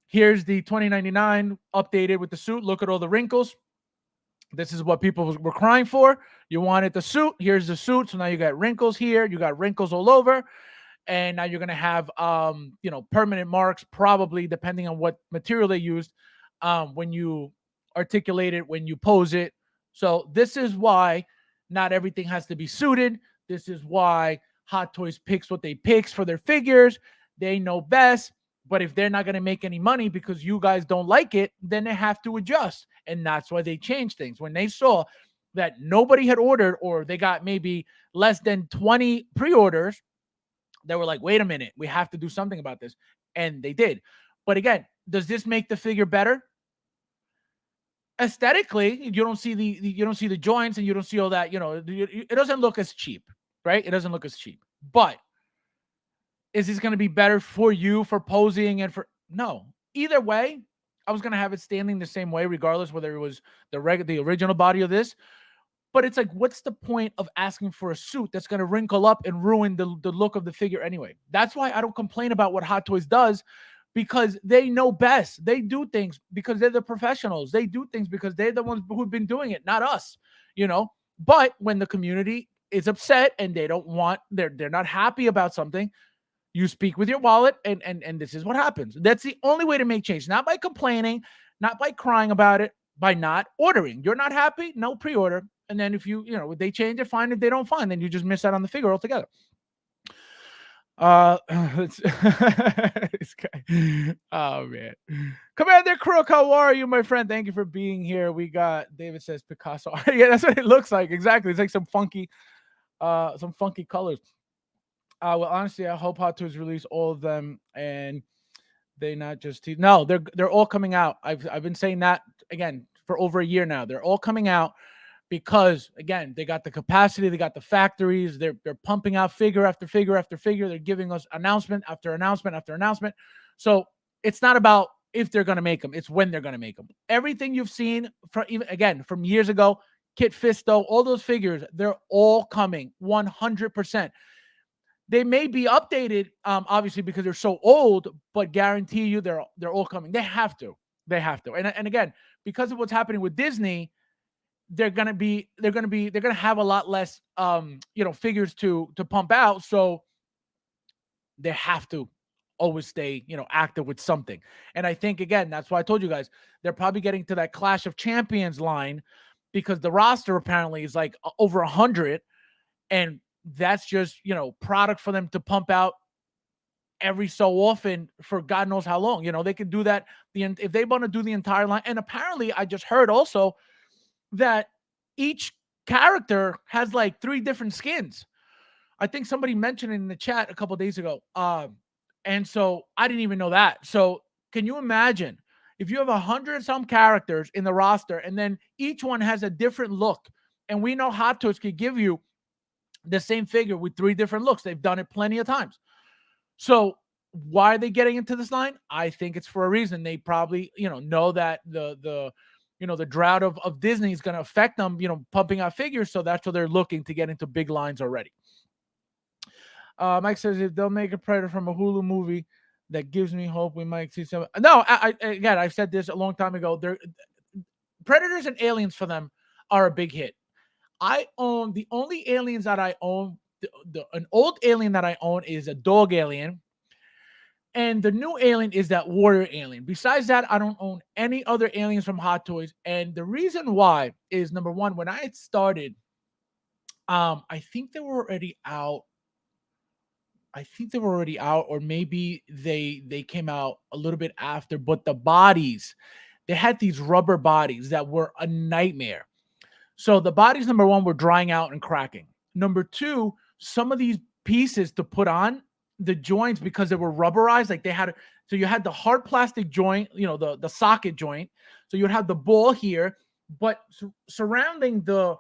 Here's the 2099 updated with the suit. Look at all the wrinkles. This is what people were crying for. You wanted the suit. Here's the suit. So now you got wrinkles here. You got wrinkles all over. And now you're going to have, permanent marks, probably depending on what material they used when you articulate it, when you pose it. So this is why not everything has to be suited. This is why Hot Toys picks what they picks for their figures. They know best. But if they're not going to make any money because you guys don't like it, then they have to adjust. And that's why they change things. When they saw that nobody had ordered, or they got maybe less than 20 pre-orders, they were like, wait a minute, we have to do something about this. And they did. But again, does this make the figure better? Aesthetically, you don't see the joints and you don't see all that, it doesn't look as cheap, right? It doesn't look as cheap. But is this going to be better for you for posing and for no? Either way, I was going to have it standing the same way, regardless whether it was the original body of this. But it's like, what's the point of asking for a suit that's going to wrinkle up and ruin the look of the figure anyway? That's why I don't complain about what Hot Toys does, because they know best. They do things because they're the professionals. They do things because they're the ones who've been doing it, not us, But when the community is upset and they don't want, they're not happy about something, you speak with your wallet, and this is what happens. That's the only way to make change. Not by complaining, not by crying about it, by not ordering. You're not happy, no pre-order. And then if they change it, fine. If they don't, fine. Then you just miss out on the figure altogether. This guy. Oh man. Commander Crook, how are you, my friend? Thank you for being here. We got David says Picasso. Yeah, that's what it looks like. Exactly. It's like some funky colors. Well, honestly, I hope Hot Toys release all of them and they not just no, they're all coming out. I've been saying that again for over a year now. They're all coming out because again, they got the capacity, they got the factories, they're pumping out figure after figure after figure. They're giving us announcement after announcement after announcement. So it's not about if they're going to make them. It's when they're going to make them. Everything you've seen from even again from years ago, Kit Fisto, all those figures, they're all coming 100%. They may be updated, obviously because they're so old, but guarantee you they're all coming. They have to. They have to. And again, because of what's happening with Disney, they're gonna have a lot less figures to pump out. So they have to always stay, active with something. And I think again, that's why I told you guys they're probably getting to that Clash of Champions line because the roster apparently is like over 100, and that's just product for them to pump out every so often for God knows how long. They could do that if they want to do the entire line. And apparently, I just heard also that each character has like 3 different skins. I think somebody mentioned it in the chat a couple of days ago. And so I didn't even know that. So can you imagine if you have 100 some characters in the roster and then each one has a different look? And we know Hot Toys could give you the same figure with 3 different looks. They've done it plenty of times. So why are they getting into this line? I think it's for a reason. They probably, know that the drought of Disney is going to affect them, pumping out figures. So that's what they're looking to get into big lines already. Mike says if they'll make a Predator from a Hulu movie, that gives me hope we might see some. No, again, I've said this a long time ago. Predators and Aliens for them are a big hit. I own the only aliens that I own. An old alien that I own is a dog alien. And the new alien is that warrior alien. Besides that, I don't own any other aliens from Hot Toys. And the reason why is, number one, when I had started, I think they were already out. Or maybe they came out a little bit after. But the bodies, they had these rubber bodies that were a nightmare. So the bodies, number one, were drying out and cracking. Number two, some of these pieces to put on the joints, because they were rubberized, like so you had the hard plastic joint, the socket joint. So you would have the ball here, but surrounding the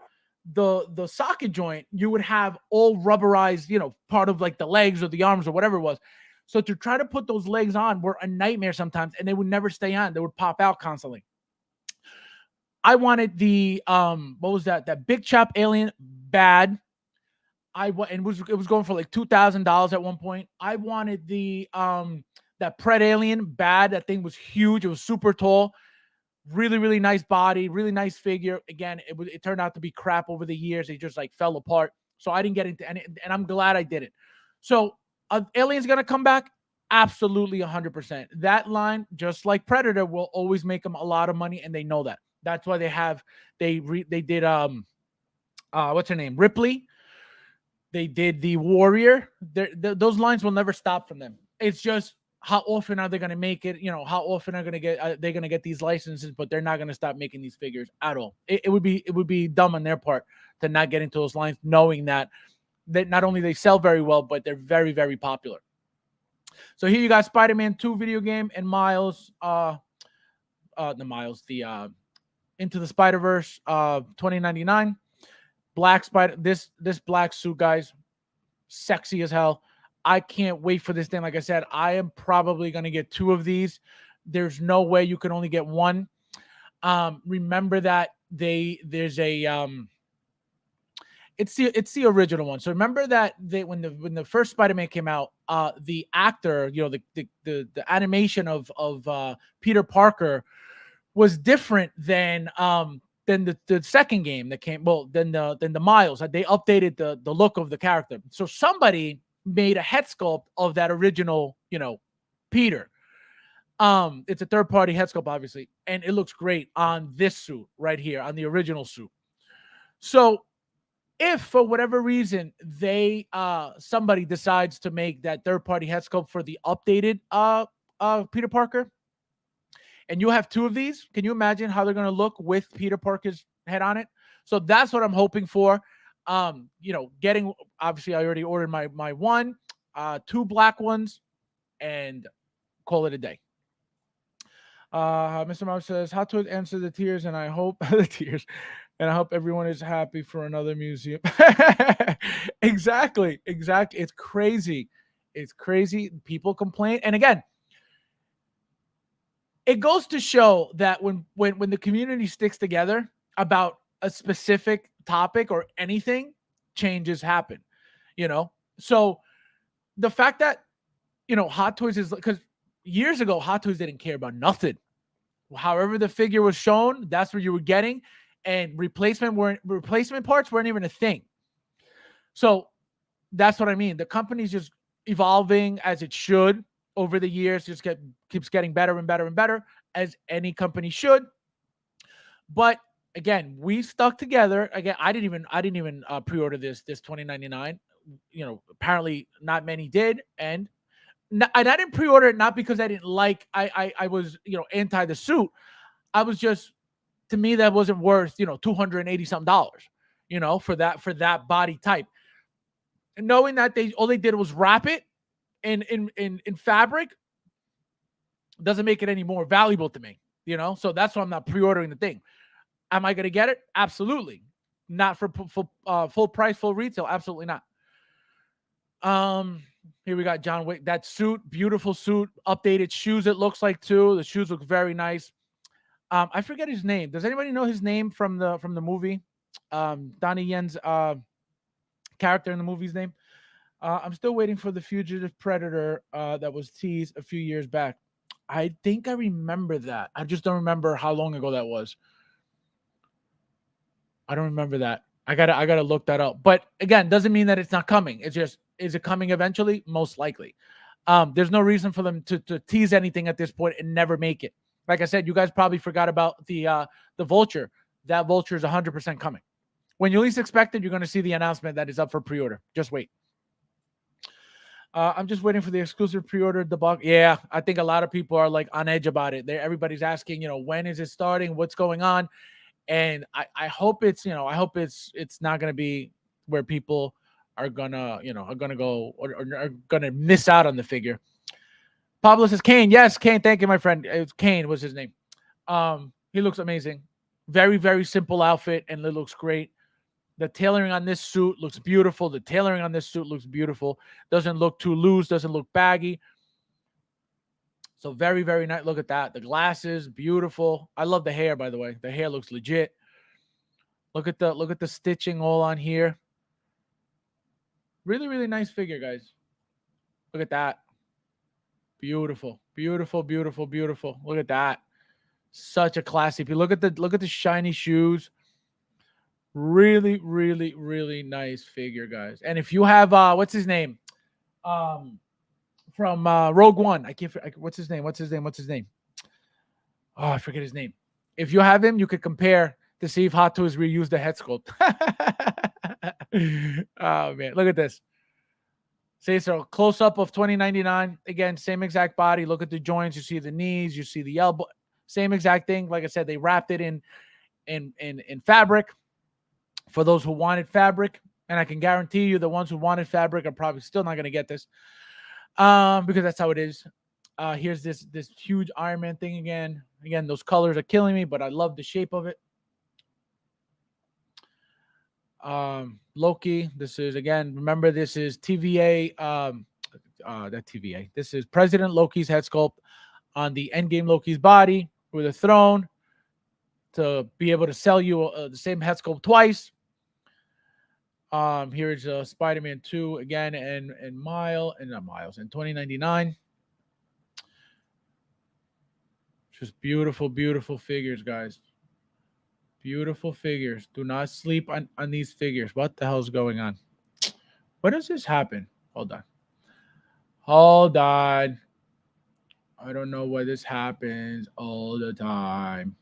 socket joint, you would have all rubberized, part of like the legs or the arms or whatever it was. So to try to put those legs on were a nightmare sometimes, and they would never stay on. They would pop out constantly. I wanted the what was that big chop alien bad. It was going for like $2,000 at one point. I wanted the that Pred alien bad. That thing was huge. It was super tall. Really, really nice body, really nice figure. Again, it turned out to be crap over the years. It just like fell apart. So I didn't get into any, and I'm glad I didn't. So Alien's gonna come back. Absolutely 100%. That line, just like Predator, will always make them a lot of money, and they know that. That's why they did what's her name? Ripley. They did the Warrior. Those lines will never stop from them. It's just how often are they going to make it? How often are they're going to get these licenses? But they're not going to stop making these figures at all. It would be dumb on their part to not get into those lines, knowing that not only they sell very well, but they're very, very popular. So here you got Spider-Man 2 video game and Miles, the Into the Spider-Verse, $20.99. Black Spider. This black suit, guys, sexy as hell. I can't wait for this thing. Like I said, I am probably going to get 2 of these. There's no way you can only get one. Remember that there's a it's the original one. So remember that when the first Spider-Man came out, the actor, the animation of Peter Parker was different than the second game that came. Well, than the Miles. They updated the look of the character. So somebody made a head sculpt of that original, Peter. It's a third-party head sculpt, obviously, and it looks great on this suit right here, on the original suit. So if for whatever reason somebody decides to make that third-party head sculpt for the updated Peter Parker, and you have 2 of these, can you imagine how they're going to look with Peter Parker's head on it? So that's what I'm hoping for. Getting, obviously I already ordered my 1, 2 black ones, and call it a day. Mr. Mouse says, how to answer the tears, and I hope the tears, and I hope everyone is happy for another museum. Exactly. It's crazy. People complain. And again, it goes to show that when the community sticks together about a specific topic or anything, changes happen. You know, so the fact that Hot Toys is, because years ago Hot Toys didn't care about nothing. However the figure was shown, that's what you were getting, and replacement parts weren't even a thing. So that's what I mean. The company's just evolving as it should over the years. Just keeps getting better and better and better, as any company should. But again, we stuck together. Again, I didn't even pre-order this 2099. Apparently not many did, and I didn't pre-order it not because I didn't like. I was anti the suit. I was just, to me, that wasn't worth $280 something for that body type. And knowing that all they did was wrap it in fabric doesn't make it any more valuable to me. So that's why I'm not pre-ordering the thing. Am I gonna get it? Absolutely not. For full price, full retail, absolutely not. Here we got John Wick. That suit, beautiful suit, updated shoes. It looks like too. The shoes look very nice. I forget his name. Does anybody know his name from the movie? Donnie Yen's character in the movie's name. I'm still waiting for the Fugitive Predator that was teased a few years back. I think I remember that. I just don't remember how long ago that was. I don't remember that. I gotta look that up. But again, doesn't mean that it's not coming. It's just, is it coming eventually? Most likely. There's no reason for them to tease anything at this point and never make it. Like I said, you guys probably forgot about the Vulture. That Vulture is 100% coming. When you least expect it, you're going to see the announcement that is up for pre-order. Just wait. I'm just waiting for the exclusive pre-order debacle. Yeah, I think a lot of people are like on edge about it. Everybody's asking, when is it starting? What's going on? And I hope it's not going to be where people are gonna go or are gonna miss out on the figure. Pablo says Kane. Yes, Kane. Thank you, my friend. Kane was his name. He looks amazing. Very, very simple outfit, and it looks great. The tailoring on this suit looks beautiful. The tailoring on this suit looks beautiful. Doesn't look too loose. Doesn't look baggy. So very, very nice. Look at that. The glasses, beautiful. I love the hair, by the way. The hair looks legit. Look at the stitching all on here. Really, really nice figure, guys. Look at that. Beautiful, beautiful, beautiful, beautiful. Look at that. Such a classy. If you look at the shiny shoes, really, really, really nice figure, guys. And if you have what's his name? From Rogue One. What's his name? Oh, I forget his name. If you have him, you could compare to see if Hot Toys reused the head sculpt. Oh man, look at this. See, so close up of 2099. Again, same exact body. Look at the joints. You see the knees. You see the elbow. Same exact thing. Like I said, they wrapped it in fabric for those who wanted fabric. And I can guarantee you the ones who wanted fabric are probably still not going to get this. Because that's how it is. Here's this huge Iron Man thing again. Again, those colors are killing me, but I love the shape of it. Loki. This is, again, remember, this is TVA. That TVA. This is President Loki's head sculpt on the Endgame Loki's body with a throne to be able to sell you the same head sculpt twice. Here's Spider-Man 2 again, and Miles in 2099. Just beautiful, beautiful figures, guys. Beautiful figures. Do not sleep on these figures. What the hell's going on? When does this happen? Hold on. I don't know why this happens all the time.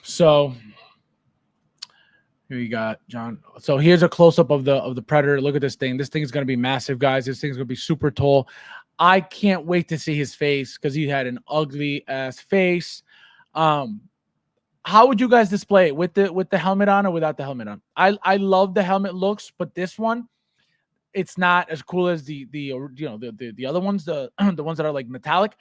So here you got John. So here's a close-up of the Predator. Look at this thing. This thing is going to be massive, guys. This thing's going to be super tall. I can't wait to see his face because he had an ugly ass face. How would you guys display it, with the helmet on or without the helmet on? I love the helmet looks, but this one, it's not as cool as the other ones, the ones that are like metallic.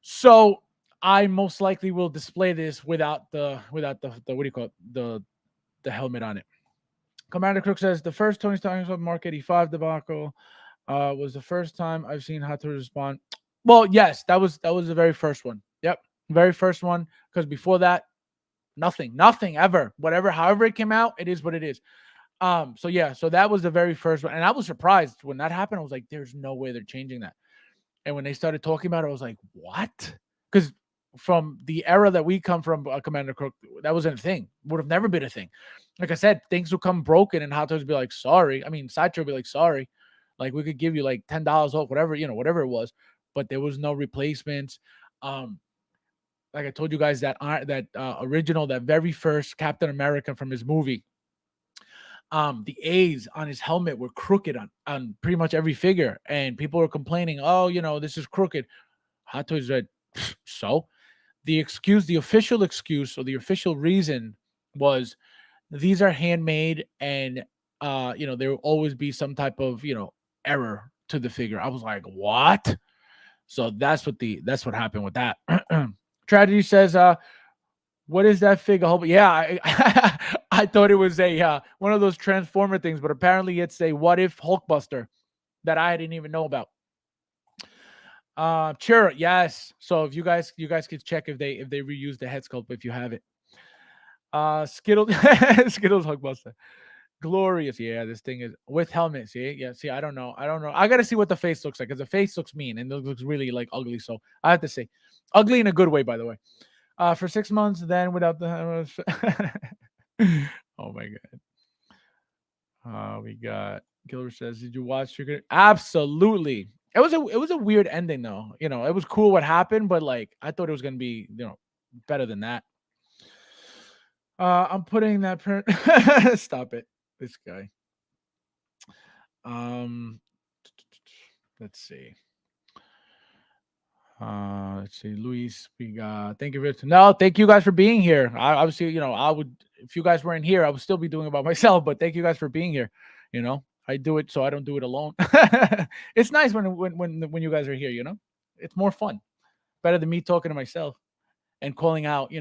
So I most likely will display this without the what do you call it, the helmet on it. Commander Crook says the first Tony Stark Mark 85 debacle. Was the first time I've seen Hot Toys respond. Well, yes, that was the very first one. Yep, very first one. Because before that, nothing ever. Whatever, however it came out, it is what it is. So yeah, so that was the very first one, and I was surprised when that happened. I was like, "There's no way they're changing that." And when they started talking about it, I was like, "What?" Because from the era that we come from, Commander Cook, that wasn't a thing. Would have never been a thing. Like I said, things would come broken, and Hot Toys would be like, "Sorry." I mean, Sideshow would be like, "Sorry." Like we could give you like $10 off, whatever whatever it was, but there was no replacements. Um, like I told you guys that original, that very first Captain America from his movie, the A's on his helmet were crooked on pretty much every figure, and people were complaining, "Oh, this is crooked." Hot Toys said, "So." The official excuse or the official reason was these are handmade, and there will always be some type of error to the figure. I was like, what? So that's what happened with that. Tragedy says, what is that figure? Yeah, I thought it was a one of those Transformer things, but apparently it's a what if Hulkbuster that I didn't even know about. Sure, yes. So if you guys could check if they reuse the head sculpt if you have it. Skittles Skittles Hulkbuster. Glorious. Yeah, this thing is with helmet. See, yeah, see, I don't know. I gotta see what the face looks like because the face looks mean and it looks really like ugly. So I have to say, ugly in a good way, by the way. For 6 months, then without the oh my god. We got Gilbert says, "Did you watch Trigger?" Absolutely. It was a weird ending though. It was cool what happened, but like I thought it was gonna be better than that. I'm putting that print. Stop it, this guy. Um, let's see. Let's see, Luis. We got. Thank you no. Thank you guys for being here. Obviously, I would if you guys weren't here, I would still be doing it by myself. But thank you guys for being here. I do it so I don't do it alone. It's nice when you guys are here. It's more fun. Better than me talking to myself and calling out,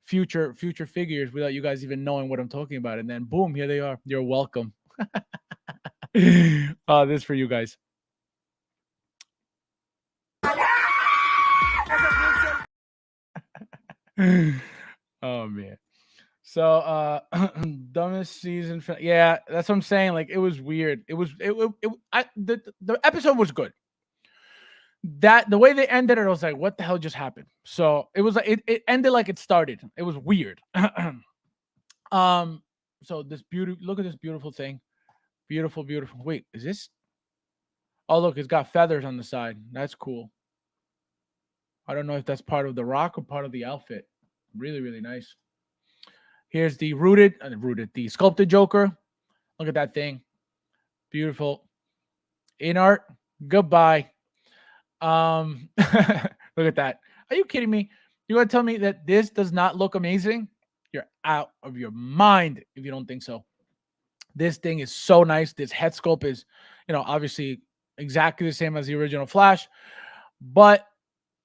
future figures without you guys even knowing what I'm talking about. And then boom, here they are. You're welcome. This for you guys. Oh man. So dumbest season yeah, that's what I'm saying. Like it was weird. The episode was good. That the way they ended it, I was like, what the hell just happened? So it was like it ended like it started. It was weird. um so look at this beautiful thing. Beautiful, beautiful. Wait, is this? Oh, look, it's got feathers on the side. That's cool. I don't know if that's part of the rock or part of the outfit. Really, really nice. Here's the the sculpted Joker. Look at that thing. Beautiful. In art. Goodbye. Look at that. Are you kidding me? You gonna tell me that this does not look amazing? You're out of your mind if you don't think so. This thing is so nice. This head sculpt is, obviously exactly the same as the original Flash, but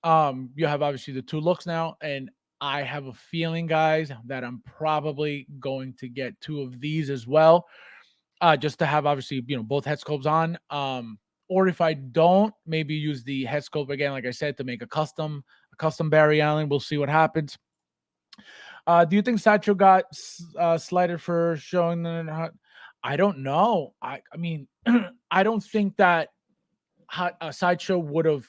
you have obviously the two looks now, and I have a feeling, guys, that I'm probably going to get two of these as well, just to have obviously both head sculpts on. Or if I don't, maybe use the head sculpt again, like I said, to make a custom Barry Allen. We'll see what happens. Do you think Sideshow got slighted for showing the? I don't know. I mean, I don't think that Sideshow would have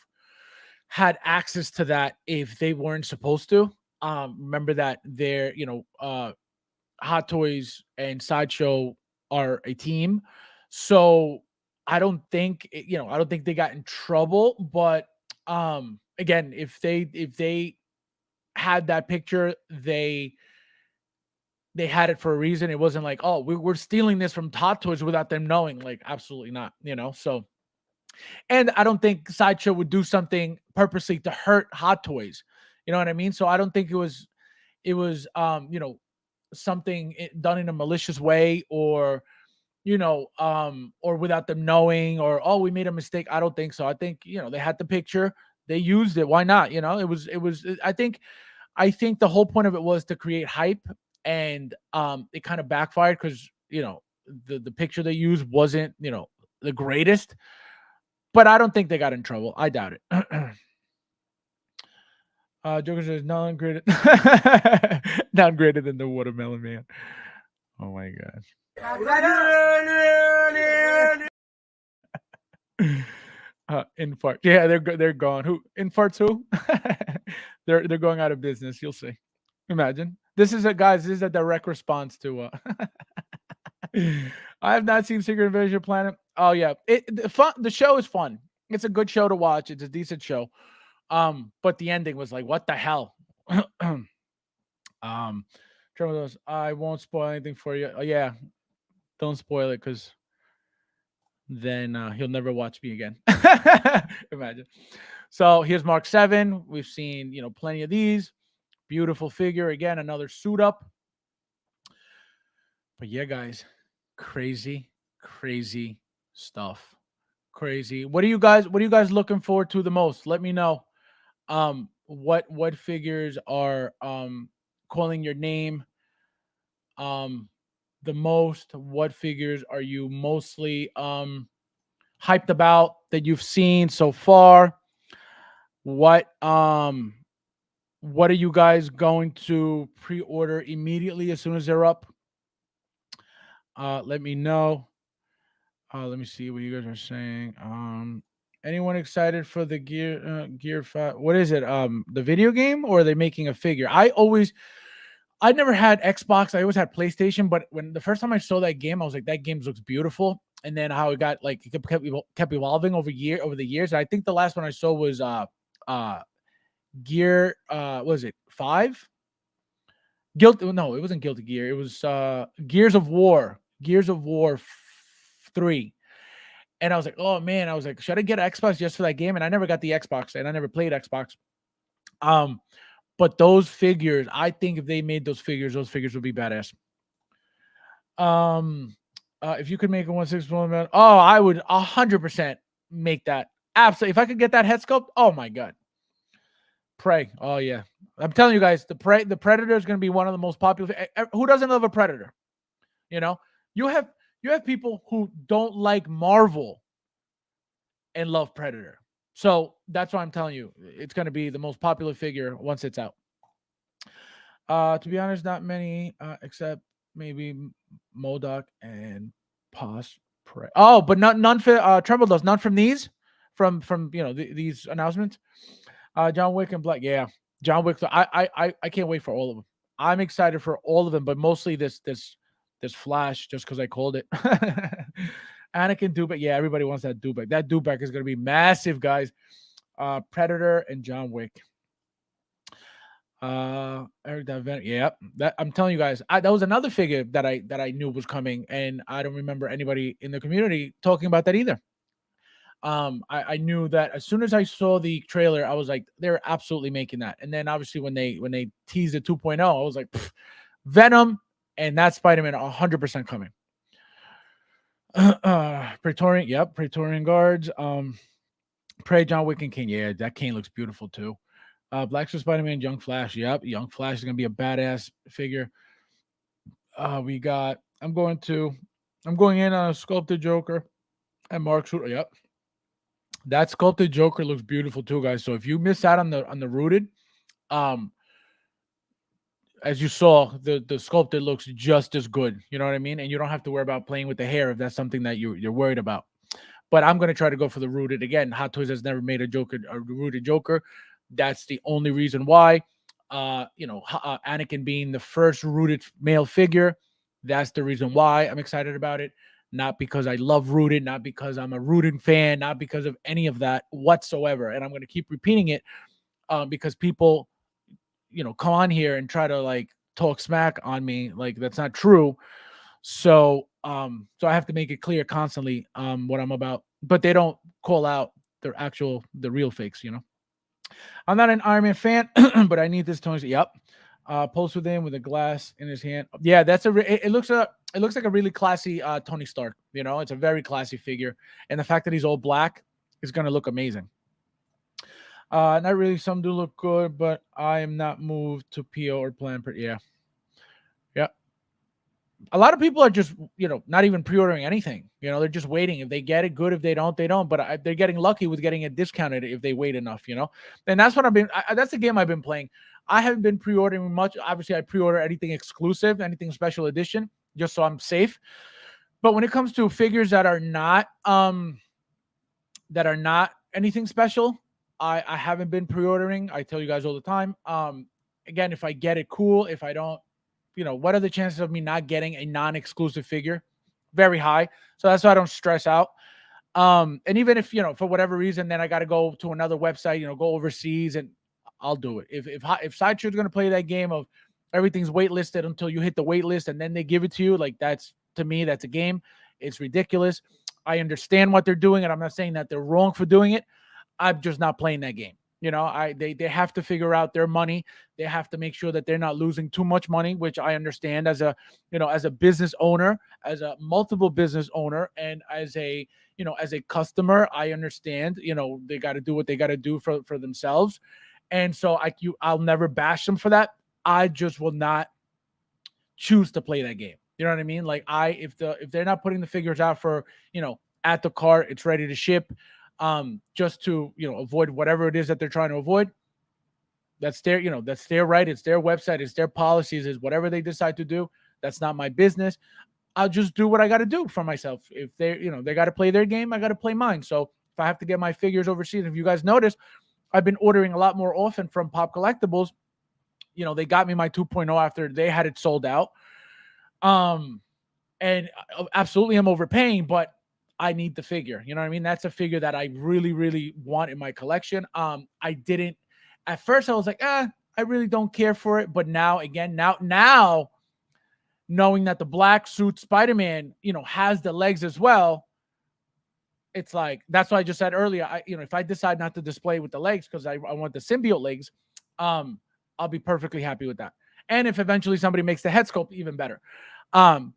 had access to that if they weren't supposed to. Remember that they're Hot Toys and Sideshow are a team, so I don't think they got in trouble. But again, if they had that picture, they had it for a reason. It wasn't like, oh, we're stealing this from Hot Toys without them knowing. Like, absolutely not. So, and I don't think Sideshow would do something purposely to hurt Hot Toys. You know what I mean? So I don't think it was something done in a malicious way, or or without them knowing, or oh, we made a mistake. I don't think so. I think they had the picture, they used it. Why not? It was. I think the whole point of it was to create hype, and it kind of backfired because the picture they used wasn't the greatest. but I don't think they got in trouble. I doubt it. Joker says downgraded, downgraded than the Watermelon Man. Oh my gosh. Infart. Yeah, they're gone. Who infarts? Who? They're going out of business. You'll see. Imagine. This is a guys. This is a direct response to. I have not seen Secret Invasion Planet. Oh yeah, the show is fun. It's a good show to watch. It's a decent show. But the ending was like, what the hell? Trevor goes, I won't spoil anything for you. Oh, yeah, don't spoil it because then he'll never watch me again. Imagine. So here's Mark 7. We've seen, plenty of these. Beautiful figure. Again, another suit up. But yeah, guys, crazy stuff. Crazy. What are you guys looking forward to the most? Let me know. What figures are calling your name the most? What figures are you mostly hyped about that you've seen so far? What are you guys going to pre-order immediately as soon as they're up? Let me know. Let me see what you guys are saying. Anyone excited for the Gear 5? What is it? The video game, or are they making a figure? I never had Xbox. I always had PlayStation, but when the first time I saw that game, I was like, that game looks beautiful. And then how it got like it kept evolving over the years. I think the last one I saw was Gear was it 5? No, it wasn't Guilty Gear. It was Gears of War. 3. And I was like, oh man, I was like, should I get an Xbox just for that game? And I never got the Xbox, and I never played Xbox. But those figures, I think if they made those figures would be badass. If you could make a 1/6 man, I would 100% make that. Absolutely. If I could get that head sculpt, oh my god. Prey. Oh yeah. I'm telling you guys, the Predator is going to be one of the most popular. Who doesn't love a Predator? You have people who don't like Marvel and love Predator. So that's why I'm telling you, it's going to be the most popular figure once it's out. To be honest, not many, except maybe MODOK and Pos Prey. Oh, but none for Tremble does. None from these, from these announcements. John Wick and Black. Yeah, John Wick. I can't wait for all of them. I'm excited for all of them, but mostly this Flash, just because I called it. Anakin Dubek. Yeah, everybody wants that Dubek. That Dubek is going to be massive, guys. Predator and John Wick. Eric Daven. Yeah, that I'm telling you guys, that was another figure that I knew was coming, and I don't remember anybody in the community talking about that either. I knew that as soon as I saw the trailer, I was like, they're absolutely making that. And then obviously when they teased the 2.0, I was like, Venom and that Spider-Man 100% coming. Praetorian, yep, Praetorian Guards. Prey, John Wick, and Kane. Yeah, that Kane looks beautiful too. Black Suit Spider-Man, Young Flash. Yep, Young Flash is gonna be a badass figure. We got. I'm going in on a sculpted Joker and Mark Suit. Yep, that sculpted Joker looks beautiful too, guys. So if you miss out on the rooted, as you saw, the sculpted looks just as good. You know what I mean? And you don't have to worry about playing with the hair if that's something that you're worried about. But I'm gonna try to go for the rooted again. Hot Toys has never made a rooted Joker. That's the only reason why. Anakin being the first rooted male figure. That's the reason why I'm excited about it. Not because I love rooted, not because I'm a rooted fan, not because of any of that whatsoever. And I'm going to keep repeating it because people, come on here and try to like talk smack on me. Like that's not true. So I have to make it clear constantly what I'm about. But they don't call out the real fakes, I'm not an Iron Man fan, but I need this Tony. Yep. Post with him with a glass in his hand. Yeah, that's it looks like a really classy Tony Stark. It's a very classy figure, and the fact that he's all black is going to look amazing. Not really. Some do look good, but I am not moved to PO or plan. Yeah. A lot of people are just, not even pre-ordering anything. They're just waiting. If they get it, good. If they don't, they don't. But they're getting lucky with getting it discounted if they wait enough. And that's what that's the game I've been playing. I haven't been pre-ordering much. Obviously, I pre-order anything exclusive, anything special edition, just so I'm safe. But when it comes to figures that are not anything special, I haven't been pre-ordering. I tell you guys all the time. Again, if I get it, cool. If I don't, what are the chances of me not getting a non-exclusive figure? Very high. So that's why I don't stress out. And even if, for whatever reason, then I got to go to another website, go overseas, and I'll do it. If Sideshow's going to play that game of everything's waitlisted until you hit the wait list and then they give it to you, like, that's, to me, that's a game. It's ridiculous. I understand what they're doing, and I'm not saying that they're wrong for doing it. I'm just not playing that game. They have to figure out their money. They have to make sure that they're not losing too much money, which I understand as a business owner, as a multiple business owner, and as a customer. I understand, they got to do what they got to do for themselves. And so I'll never bash them for that. I just will not choose to play that game. You know what I mean? Like, if they're not putting the figures out for, at the cart, it's ready to ship, just to, avoid whatever it is that they're trying to avoid. That's their right. It's their website. It's their policies. Is whatever they decide to do. That's not my business. I'll just do what I got to do for myself. If they got to play their game, I got to play mine. So if I have to get my figures overseas, if you guys notice, I've been ordering a lot more often from Pop Collectibles. They got me my 2.0 after they had it sold out. And absolutely I'm overpaying, but I need the figure. You know what I mean? That's a figure that I really, really want in my collection. I didn't at first. I was like, I really don't care for it. But now knowing that the black suit Spider-Man, has the legs as well, it's like, that's why I just said earlier, if I decide not to display with the legs because I want the symbiote legs, I'll be perfectly happy with that. And if eventually somebody makes the head sculpt, even better.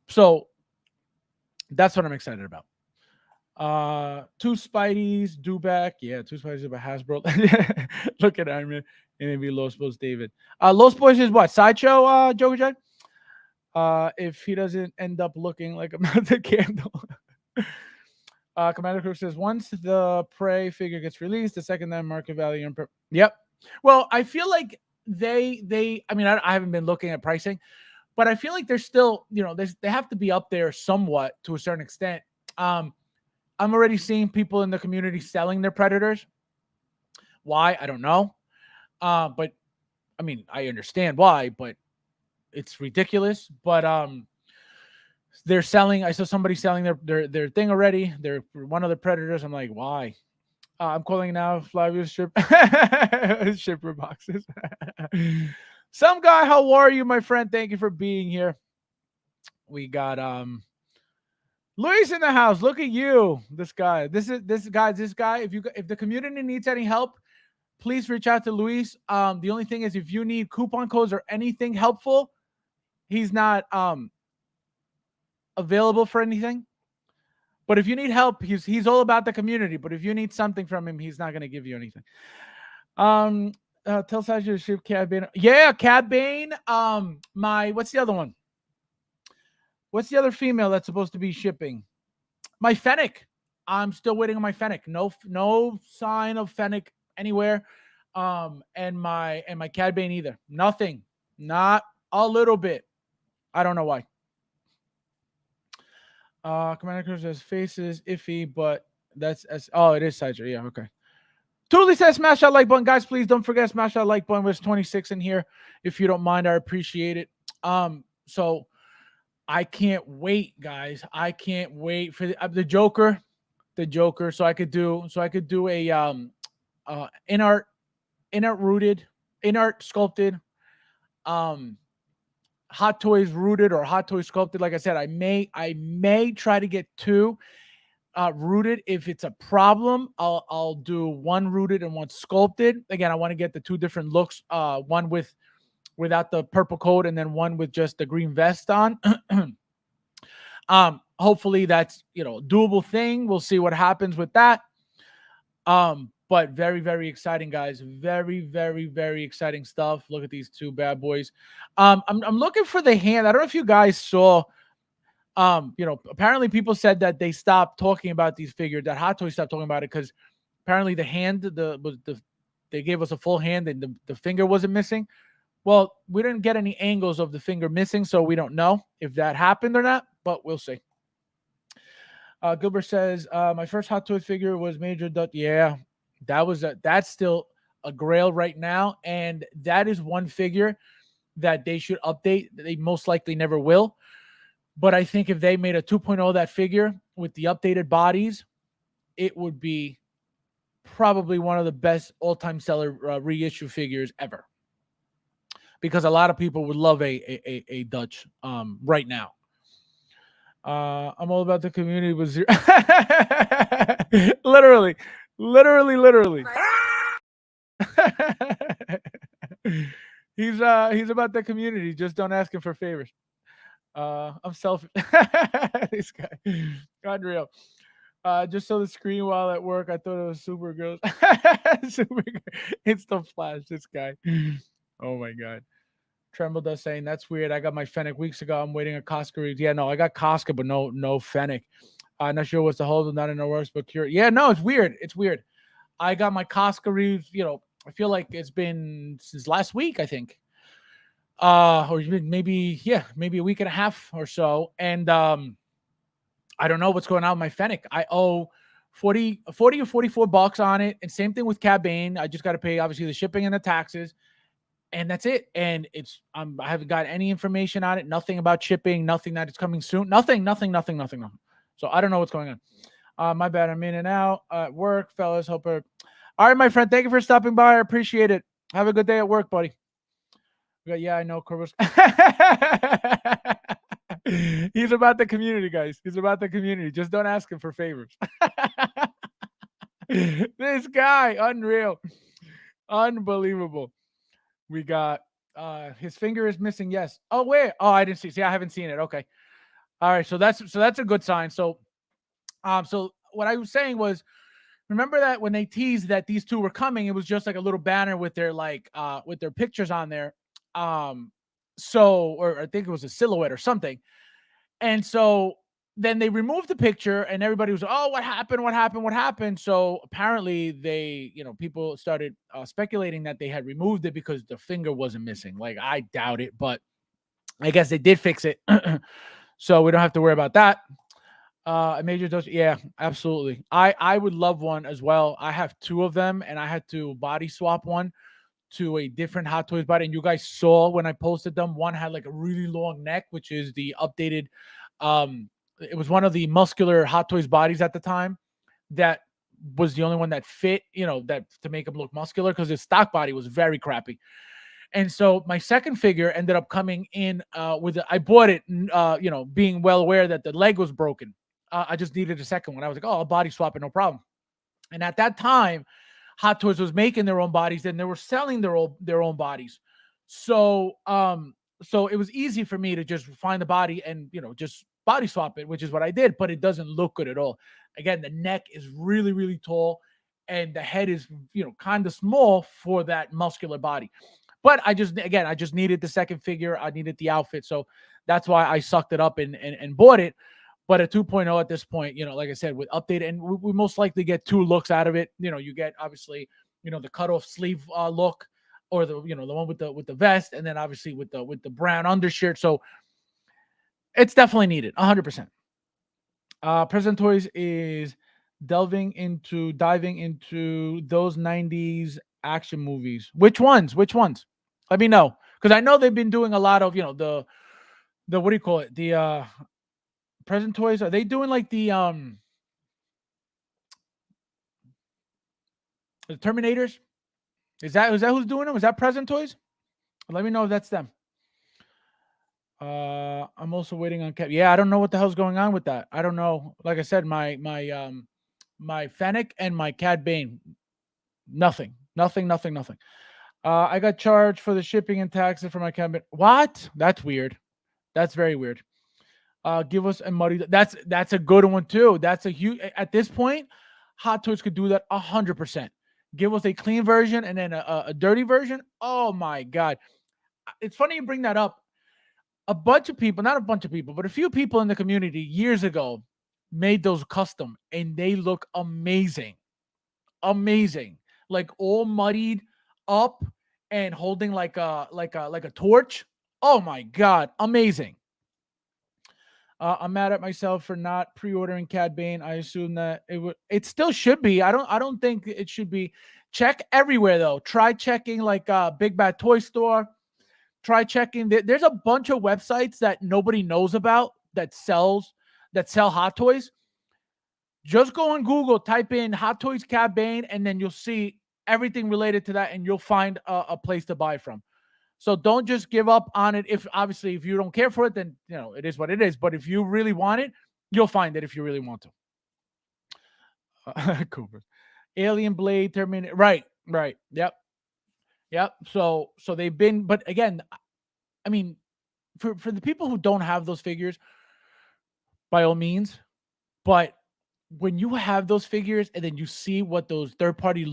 So that's what I'm excited about. Two Spideys, Dewback. Yeah, two Spideys about Hasbro. Look at Iron Man. And maybe Los Boys David. Los Boys is what? Sideshow, Joker Jack? If he doesn't end up looking like a melted candle. Commander Cook says, once the Prey figure gets released, the second then market value. Yep. Well, I feel like I haven't been looking at pricing, but I feel like they're still, they have to be up there somewhat to a certain extent. I'm already seeing people in the community selling their Predators. Why? I don't know. But I mean, I understand why, but it's ridiculous. But they're selling. I saw somebody selling their thing already. They're one of the Predators. I'm like, why? I'm calling now Flavius shipper boxes. Some guy, how are you, my friend? Thank you for being here. We got Luis in the house. Look at you. This guy. This guy. If the community needs any help, please reach out to Luis. The only thing is, if you need coupon codes or anything helpful, he's not available for anything. But if you need help, he's all about the community. But if you need something from him, he's not going to give you anything. Tell Sasha to ship Cad Bane. Yeah, Cad Bane. What's the other one? What's the other female that's supposed to be shipping? My Fennec. I'm still waiting on my Fennec. No sign of Fennec anywhere. And my Cad Bane either. Nothing. Not a little bit. I don't know why. Commander Cruz says faces iffy, but it is Sideshow. Yeah, okay. Totally says smash that like button, guys. Please don't forget smash that like button. There's 26 in here. If you don't mind, I appreciate it. So I can't wait, guys. I can't wait for the Joker. So I could do a in art sculpted, Hot Toys rooted or Hot Toys sculpted. Like I said, I may try to get two rooted. If it's a problem, I'll do one rooted and one sculpted. Again, I want to get the two different looks. One without the purple coat, and then one with just the green vest on. Hopefully that's doable thing. We'll see what happens with that. But very, very exciting, guys. Very, very, very exciting stuff. Look at these two bad boys. I'm looking for the hand. I don't know if you guys saw Apparently people said that they stopped talking about these figures, that Hot Toys stopped talking about it because apparently the hand, they gave us a full hand and the finger wasn't missing. Well, we didn't get any angles of the finger missing, so we don't know if that happened or not, but we'll see. Gilbert says, my first Hot Toys figure was Major Dutch. Yeah, that's still a grail right now, and that is one figure that they should update. They most likely never will. But I think if they made a 2.0 that figure with the updated bodies, it would be probably one of the best all-time seller reissue figures ever. Because a lot of people would love a Dutch right now. I'm all about the community with zero. literally. He's about the community. Just don't ask him for favors. I'm selfish. This guy, unreal. Just saw the screen while at work. I thought it was Supergirl. Supergirl. It's the Flash. This guy. Oh my god. Tremble does saying that's weird. I got my Fennec weeks ago. I'm waiting a Casca read. Yeah, no, I got Casca, but no Fennec. I'm not sure what's the hold. Not in the works, but curious. Yeah, no, it's weird. It's weird. I got my Casca reads. I feel like it's been since last week. I think. Or maybe a week and a half or so. And I don't know what's going on with my Fennec. I owe 40 or $44 on it. And same thing with Cad Bane. I just got to pay obviously the shipping and the taxes. And that's it. And I haven't got any information on it. Nothing about shipping. Nothing that it's coming soon. Nothing. So I don't know what's going on. My bad. I'm in and out at work, fellas. All right, my friend. Thank you for stopping by. I appreciate it. Have a good day at work, buddy. Yeah, I know. He's about the community, guys. He's about the community. Just don't ask him for favors. This guy, unreal, unbelievable. We got his finger is missing. Yes. Oh wait. Oh, I didn't see. See, I haven't seen it. Okay. All right. So that's a good sign. So what I was saying was, remember that when they teased that these two were coming, it was just like a little banner with their with their pictures on there. Or I think it was a silhouette or something. And so then they removed the picture and everybody was, oh, what happened? So apparently people started speculating that they had removed it because the finger wasn't missing. Like, I doubt it, but I guess they did fix it. So we don't have to worry about that. A major dose. Yeah, absolutely. I would love one as well. I have two of them and I had to body swap one to a different Hot Toys body. And you guys saw when I posted them, one had like a really long neck, which is the updated. It was one of the muscular Hot Toys bodies at the time that was the only one that fit, that to make him look muscular, because his stock body was very crappy. And so my second figure ended up coming in I bought it, being well aware that the leg was broken. I just needed a second one. I was like, oh, I'll body swap it, no problem. And at that time, Hot Toys was making their own bodies and they were selling their own bodies. So it was easy for me to just find the body and just body swap it, which is what I did, but it doesn't look good at all. Again, the neck is really, really tall and the head is kind of small for that muscular body. But I just needed the second figure. I needed the outfit. So that's why I sucked it up and bought it. But a 2.0 at this point, like I said, with updated, and we most likely get two looks out of it. You get obviously, the cutoff sleeve look, or the one with the vest, and then obviously with the brown undershirt. So it's definitely needed, 100%. Present Toys is diving into those 90s action movies. Which ones? Let me know, because I know they've been doing a lot of the what do you call it, the Present Toys. Are they doing like the Terminators? Is that who's doing them? Is that Present Toys? Let me know if that's them. I'm also waiting on Cap. Yeah, I don't know what the hell's going on with that. I don't know. Like I said, my Fennec and my Cad Bane, nothing. I got charged for the shipping and taxes for my cabinet. What? That's weird. That's very weird. Give us a muddy. That's a good one too. That's a huge. At this point, Hot Toys could do that 100%. Give us a clean version and then a dirty version. Oh my god! It's funny you bring that up. a bunch of people, not a bunch of people, but a few people in the community years ago made those custom and they look amazing. Amazing. Like all muddied up and holding like a torch. Oh my god, amazing. I'm mad at myself for not pre-ordering Cad Bane. I assume that it still should be. I don't think it should be. Check everywhere though. Try checking like Big Bad Toy Store. Try checking. There's a bunch of websites that nobody knows about that sell hot toys. Just go on Google, type in Hot Toys Cad Bane, and then you'll see everything related to that, and you'll find a place to buy from. So don't just give up on it. If obviously if you don't care for it, then it is what it is. But if you really want it, you'll find it if you really want to. Cooper, Alien Blade, Terminator. Right, right. Yep, yep. So they've been, but again, I mean, for the people who don't have those figures, by all means. But when you have those figures and then you see what those third party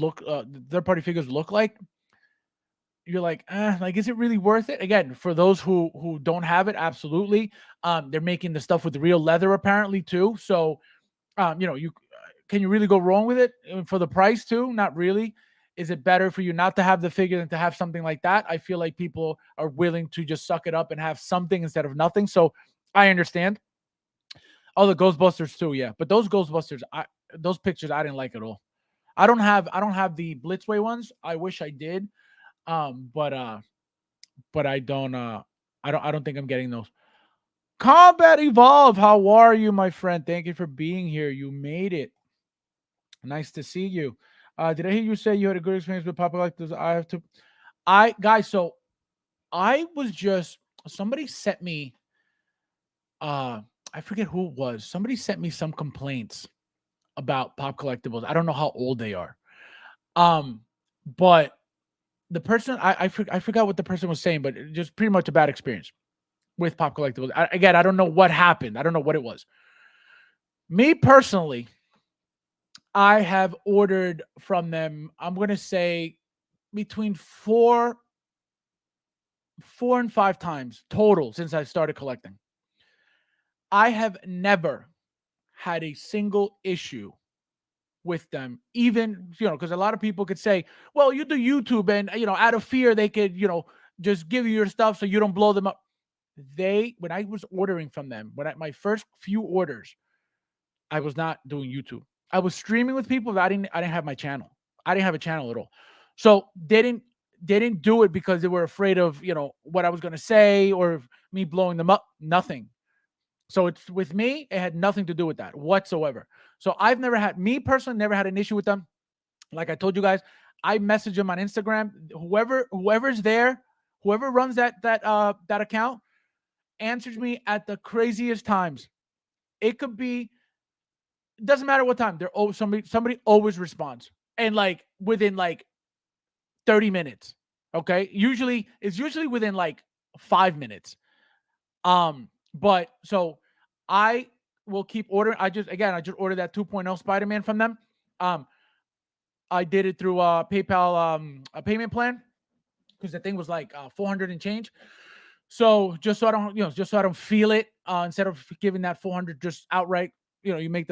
figures look like, you're like, like, is it really worth it? Again, for those who don't have it, absolutely. They're making the stuff with real leather apparently too. So, you can you really go wrong with it for the price too? Not really. Is it better for you not to have the figure than to have something like that? I feel like people are willing to just suck it up and have something instead of nothing. So I understand. Oh, the Ghostbusters too, yeah. But those pictures I didn't like at all. I don't have the Blitzway ones. I wish I did. But I don't think I'm getting those. Combat Evolve, how are you, my friend? Thank you for being here. You made it. Nice to see you. Did I hear you say you had a good experience with Papa Collectors? I guys, so I was just somebody sent me I forget who it was. Somebody sent me some complaints about Pop Collectibles. I don't know how old they are. Um, but the person I forgot what the person was saying, but just pretty much a bad experience with Pop Collectibles. Again, I don't know what happened. I don't know what it was. Me personally, I have ordered from them, I'm going to say between four and five times total since I started collecting. I have never had a single issue with them, even, because a lot of people could say, well, you do YouTube and, out of fear, they could, just give you your stuff so you don't blow them up. When I was ordering from them, my first few orders, I was not doing YouTube. I was streaming with people that I didn't have my channel. I didn't have a channel at all. So they didn't do it because they were afraid of, what I was going to say or me blowing them up. Nothing. So it's with me, it had nothing to do with that whatsoever. So I've me personally, never had an issue with them. Like I told you guys, I message them on Instagram. Whoever's there, whoever runs that account answers me at the craziest times. It could be, it doesn't matter what time. They're always somebody always responds. And like within like 30 minutes. Okay. It's usually within like 5 minutes. But so I will keep ordering. I just ordered that 2.0 Spider-Man from them. Um, I did it through PayPal a payment plan because the thing was like 400 and change. So just so I don't feel it, instead of giving that 400 just outright, you make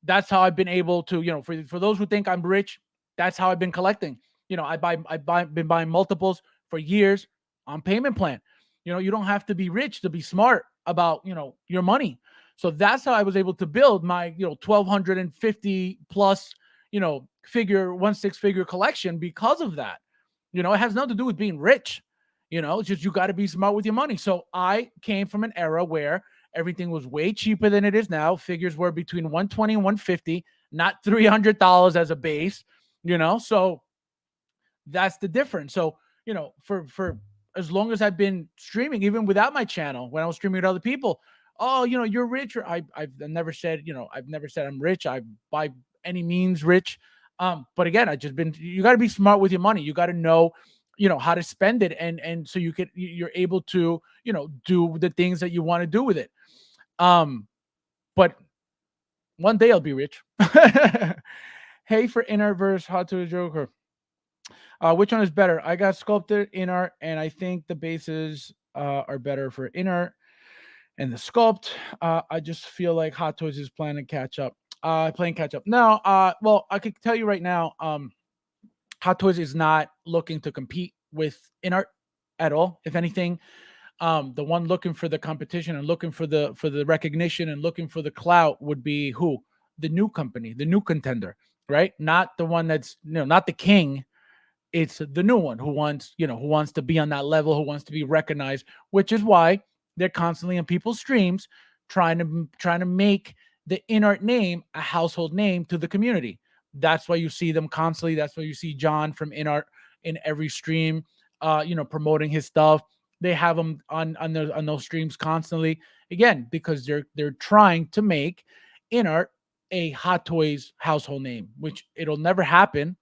that's how I've been able to, for those who think I'm rich, that's how I've been collecting. Been buying multiples for years on payment plan. You don't have to be rich to be smart about, your money. So that's how I was able to build my, 1250 plus, figure 1 6 figure collection because of that. It has nothing to do with being rich. It's just you got to be smart with your money. So I came from an era where everything was way cheaper than it is now. Figures were between 120 and 150, not $300 as a base, So that's the difference. So, for as long as I've been streaming, even without my channel, when I was streaming with other people, oh, you're rich. Or I've never said, I've never said I'm rich. I by any means rich. But again, you got to be smart with your money. You got to know, how to spend it. And so you're able to, do the things that you want to do with it. But one day I'll be rich. Hey, for inner verse, Hot to a Joker. Which one is better? I got sculpted inner, and I think the bases are better for inner. And the sculpt, I just feel like Hot Toys is playing catch up. Playing catch up. No, well, I could tell you right now, Hot Toys is not looking to compete with InArt at all. If anything, the one looking for the competition and looking for the recognition and looking for the clout would be who? The new company, the new contender, right? Not the one that's, not the king. It's the new one who wants to be on that level, who wants to be recognized, which is why they're constantly in people's streams trying to make the InArt name a household name to the community. That's why you see them constantly. That's why you see John from InArt in every stream, promoting his stuff. They have them on those streams constantly. Again, because they're trying to make InArt a Hot Toys household name, which it'll never happen,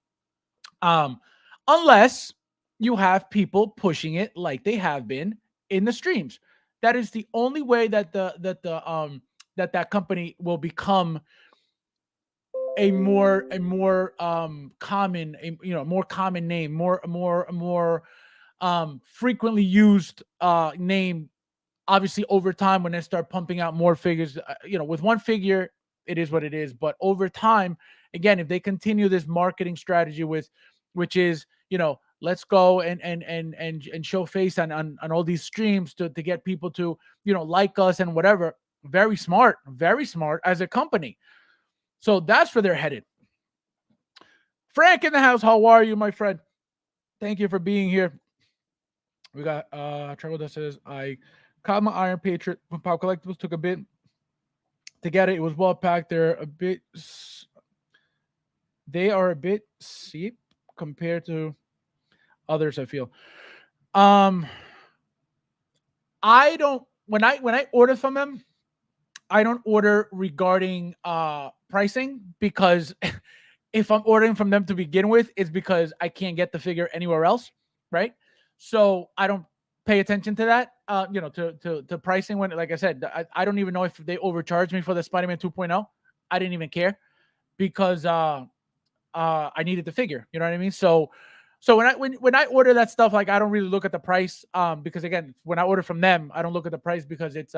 um, unless you have people pushing it like they have been in the streams. That is the only way that that company will become a more common, more common name, more frequently used name. Obviously, over time, when they start pumping out more figures, with one figure, it is what it is. But over time, again, if they continue this marketing strategy which is, let's go and show face on all these streams to get people to, like us and whatever. Very smart as a company. So that's where they're headed. Frank in the house, how are you, my friend? Thank you for being here. We got Trevor that says, I caught my Iron Patriot from Pop Collectibles, took a bit to get it. It was well packed. They are a bit steep compared to others, I feel. I don't when I order from them, I don't order regarding pricing, because if I'm ordering from them to begin with, it's because I can't get the figure anywhere else, right? So I don't pay attention to that, to pricing. When, like I said, I don't even know if they overcharged me for the Spider-Man 2.0. I didn't even care, because I needed the figure. You know what I mean? So when I order that stuff, like, I don't really look at the price, because again, when I order from them, I don't look at the price, because it's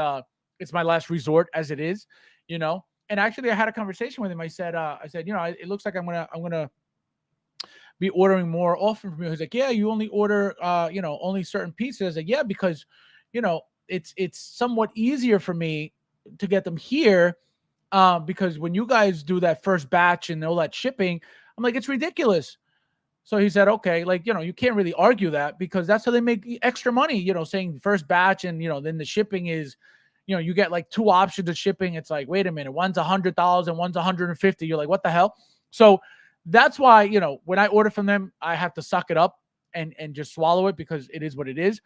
my last resort as it is, And actually, I had a conversation with him. I said, it looks like I'm gonna be ordering more often from you. He's like, yeah, you only order, only certain pieces. I was like, yeah, because, it's somewhat easier for me to get them here, because when you guys do that first batch and all that shipping, I'm like, it's ridiculous. So he said, okay, like, you can't really argue that, because that's how they make extra money, saying first batch, and, then the shipping is, you get like two options of shipping. It's like, wait a minute, one's $100 and one's 150. You're like, what the hell? So that's why, when I order from them, I have to suck it up and just swallow it, because it is what it is.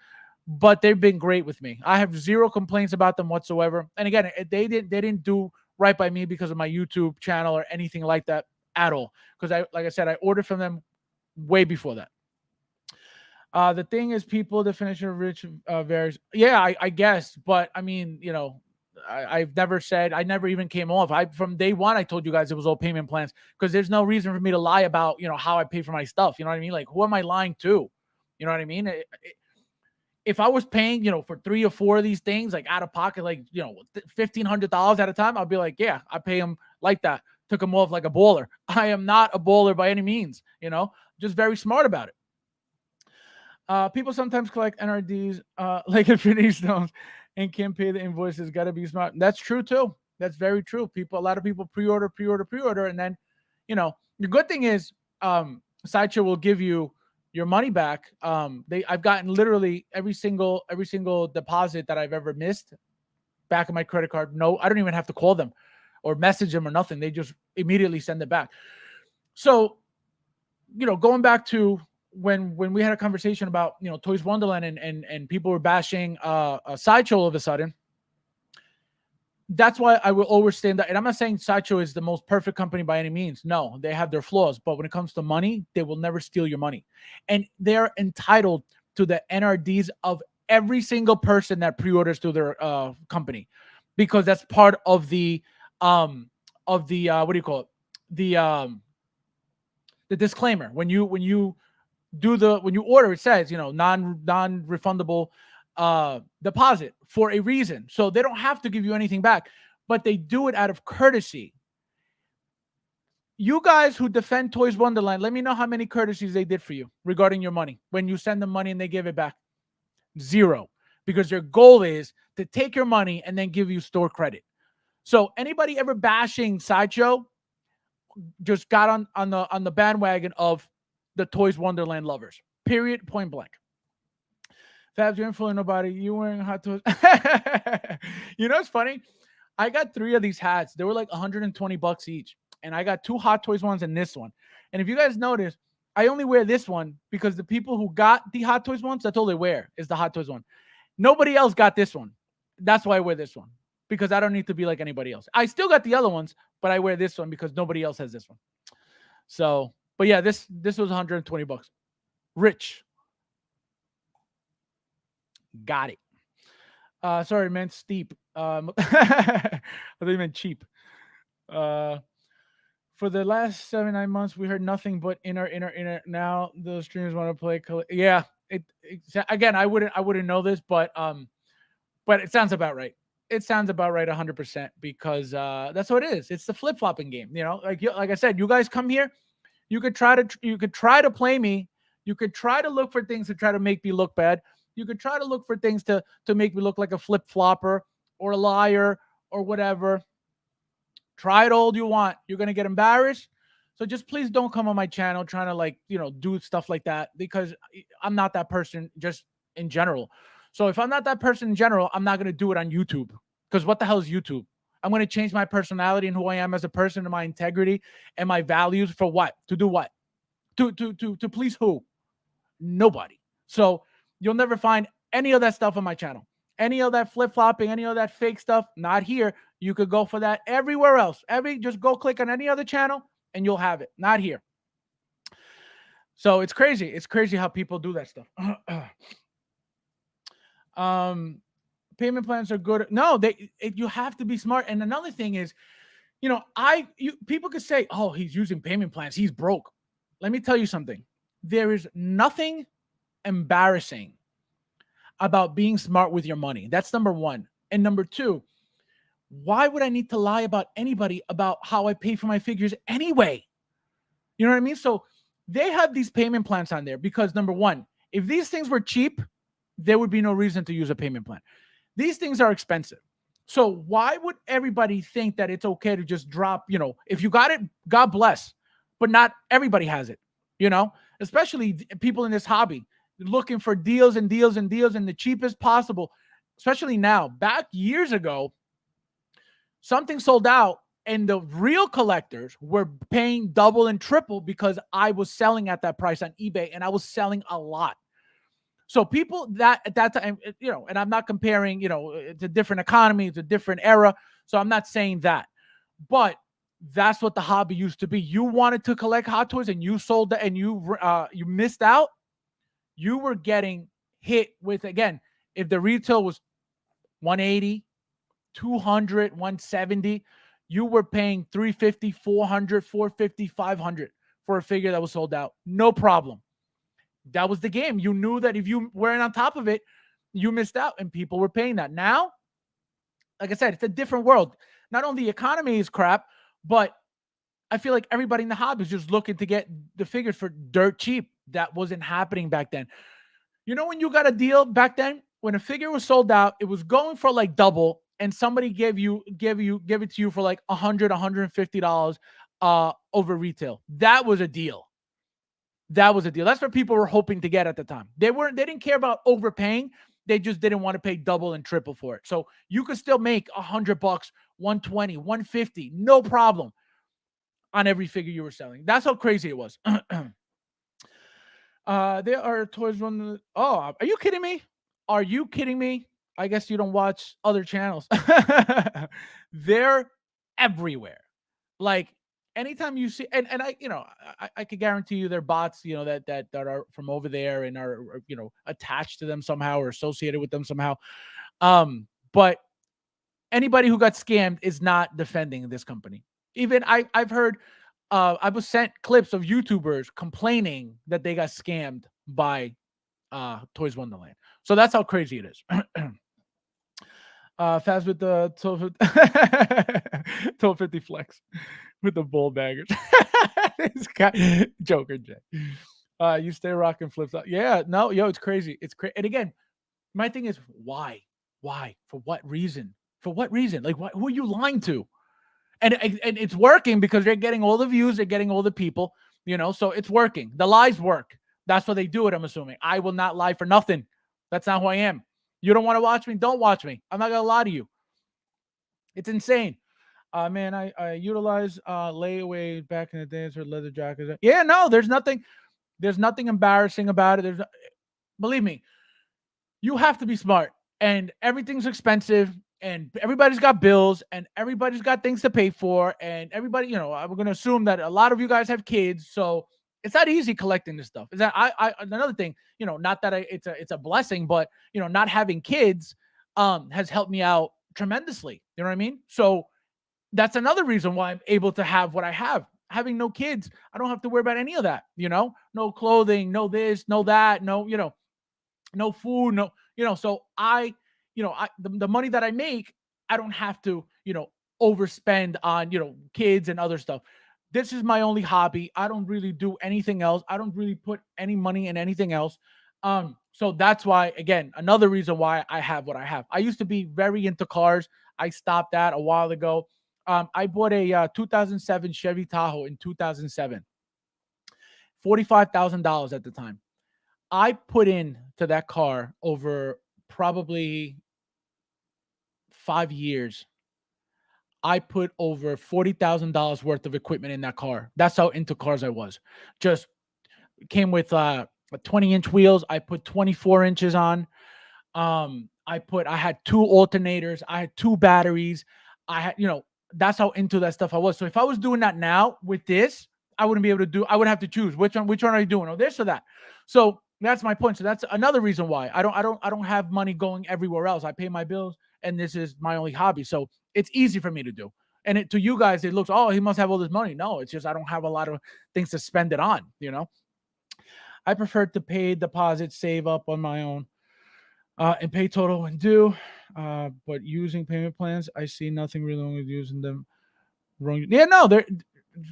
But they've been great with me. I have zero complaints about them whatsoever. And again, they didn't do right by me because of my YouTube channel or anything like that at all. Because like I said, I ordered from them way before that. The thing is, people definition of rich varies. Yeah, I guess, but I mean, I've never said, I never even came off. From day one, I told you guys it was all payment plans, because there's no reason for me to lie about, how I pay for my stuff. You know what I mean? Like, who am I lying to? You know what I mean? If I was paying, for 3 or 4 of these things, like out of pocket, like, $1,500 at a time, I'll be like, yeah, I pay them like that. Took them off like a baller. I am not a baller by any means, just very smart about it. People sometimes collect NRDs like Infinity Stones and can't pay the invoices. Got to be smart. That's true too. That's very true. A lot of people pre-order, and then, the good thing is, Sideshow will give you your money back. I've gotten literally every single deposit that I've ever missed back on my credit card. No, I don't even have to call them or message them or nothing. They just immediately send it back. So, going back to when we had a conversation about, Toys Wonderland and people were bashing a Sideshow all of a sudden. That's why I will always stand up. And I'm not saying Sideshow is the most perfect company by any means. No, they have their flaws. But when it comes to money, they will never steal your money. And they're entitled to the NRDs of every single person that pre-orders to their company, because that's part of the what do you call it? The disclaimer. When you order, it says, non-refundable deposit for a reason. So they don't have to give you anything back, but they do it out of courtesy. You guys who defend Toys Wonderland, let me know how many courtesies they did for you regarding your money when you send them money and they give it back. Zero, because their goal is to take your money and then give you store credit. So anybody ever bashing Sideshow just got on the bandwagon of the Toys Wonderland lovers. Period. Point blank. Fabs, you ain't fooling nobody. You wearing hot toys. You know what's funny? I got 3 of these hats. They were like $120 each. And I got 2 Hot Toys ones and this one. And if you guys notice, I only wear this one because the people who got the Hot Toys ones, that's all they wear is the Hot Toys one. Nobody else got this one. That's why I wear this one, because I don't need to be like anybody else. I still got the other ones, but I wear this one because nobody else has this one. So, but yeah, this was $120. Rich. Got it. Sorry, man. Steep. I thought you meant cheap. For the last 7-9 months, we heard nothing but inner. Now those streamers want to play. Yeah. Again, I wouldn't know this, but it sounds about right. It sounds about right 100% because that's what it is. It's the flip-flopping game. You know, like I said, you guys come here, you could try to play me. You could try to look for things to try to make me look bad. You could try to look for things to make me look like a flip-flopper or a liar or whatever. Try it all you want. You're going to get embarrassed. So just please don't come on my channel trying to do stuff like that, because I'm not that person just in general. So if I'm not that person in general, I'm not going to do it on YouTube, because what the hell is YouTube? I'm going to change my personality and who I am as a person and my integrity and my values for what? To do what? To please who? Nobody. So you'll never find any of that stuff on my channel. Any of that flip-flopping, any of that fake stuff, not here. You could go for that everywhere else. Just go click on any other channel and you'll have it. Not here. So it's crazy. It's crazy how people do that stuff. Payment plans are good. No, you have to be smart. And another thing is, people could say, oh, he's using payment plans, he's broke. Let me tell you something. There is nothing embarrassing about being smart with your money. That's number one. And number two, why would I need to lie about anybody about how I pay for my figures anyway? You know what I mean? So they have these payment plans on there because, number one, if these things were cheap, there would be no reason to use a payment plan. These things are expensive. So why would everybody think that it's okay to just drop, if you got it, God bless, but not everybody has it, especially people in this hobby looking for deals and deals and deals and the cheapest possible, especially now. Back years ago, something sold out and the real collectors were paying double and triple because I was selling at that price on eBay and I was selling a lot. So people that at that time, and I'm not comparing, it's a different economy, it's a different era. So I'm not saying that, but that's what the hobby used to be. You wanted to collect Hot Toys and you sold that and you missed out. You were getting hit with, again, if the retail was 180, 200, 170, you were paying 350, 400, 450, 500 for a figure that was sold out. No problem. That was the game. You knew that if you weren't on top of it, you missed out, and people were paying that. Now, like I said, it's a different world. Not only the economy is crap, but I feel like everybody in the hobby is just looking to get the figures for dirt cheap. That wasn't happening back then. When you got a deal back then, when a figure was sold out, it was going for like double, and somebody give it to you for like $100, $150 over retail. That was a deal. That was a deal. That's what people were hoping to get at the time. They didn't care about overpaying. They just didn't want to pay double and triple for it. So you could still make $100, 120, 150, no problem on every figure you were selling. That's how crazy it was. There are toys run. Oh, are you kidding me? Are you kidding me? I guess you don't watch other channels. They're everywhere. Like anytime you see, and I could guarantee you they're bots, that are from over there and are attached to them somehow or associated with them somehow. But anybody who got scammed is not defending this company. Even I've heard. I was sent clips of YouTubers complaining that they got scammed by Toys Wonderland. So that's how crazy it is. Fast with the 1250 flex with the bull daggers. This guy, Joker J. You stay rocking flips out. Yeah, no, yo, it's crazy. It's crazy. And again, my thing is why? Why? For what reason? For what reason? Like, who are you lying to? And it's working because they're getting all the views, they're getting all the people, so it's working. The lies work. That's why they do it, I'm assuming. I will not lie for nothing. That's not who I am. You don't want to watch me? Don't watch me. I'm not going to lie to you. It's insane. Man, I utilize layaway back in the days for leather jackets. Yeah, no, there's nothing embarrassing about it. Believe me, you have to be smart, and everything's expensive, and everybody's got bills, and everybody's got things to pay for, and everybody, I'm going to assume that a lot of you guys have kids, so it's not easy collecting this stuff. Is that I another thing, not that it's a blessing, but not having kids has helped me out tremendously. You know what I mean? So that's another reason why I'm able to have what I have. Having no kids, I don't have to worry about any of that. No clothing, no this, no that, no food, so the money that I make, I don't have to, overspend on, kids and other stuff. This is my only hobby. I don't really do anything else. I don't really put any money in anything else. So that's why, again, another reason why I have what I have. I used to be very into cars. I stopped that a while ago. I bought a 2007 Chevy Tahoe in 2007, $45,000 at the time. I put in to that car over probably 5 years. I put over $40,000 worth of equipment in that car. That's how into cars I was. Just came with 20-inch wheels. I put 24 inches on. I had two alternators. I had two batteries. I had, that's how into that stuff I was. So if I was doing that now with this, I wouldn't be able to do. I would have to choose which one are you doing, or this or that. So that's my point. So that's another reason why I don't have money going everywhere else. I pay my bills, and this is my only hobby. So it's easy for me to do. And to you guys, it looks, oh, he must have all this money. No, it's just I don't have a lot of things to spend it on. I prefer to pay deposits, save up on my own, and pay total when due. But using payment plans, I see nothing really wrong with using them wrong. Yeah, no, they're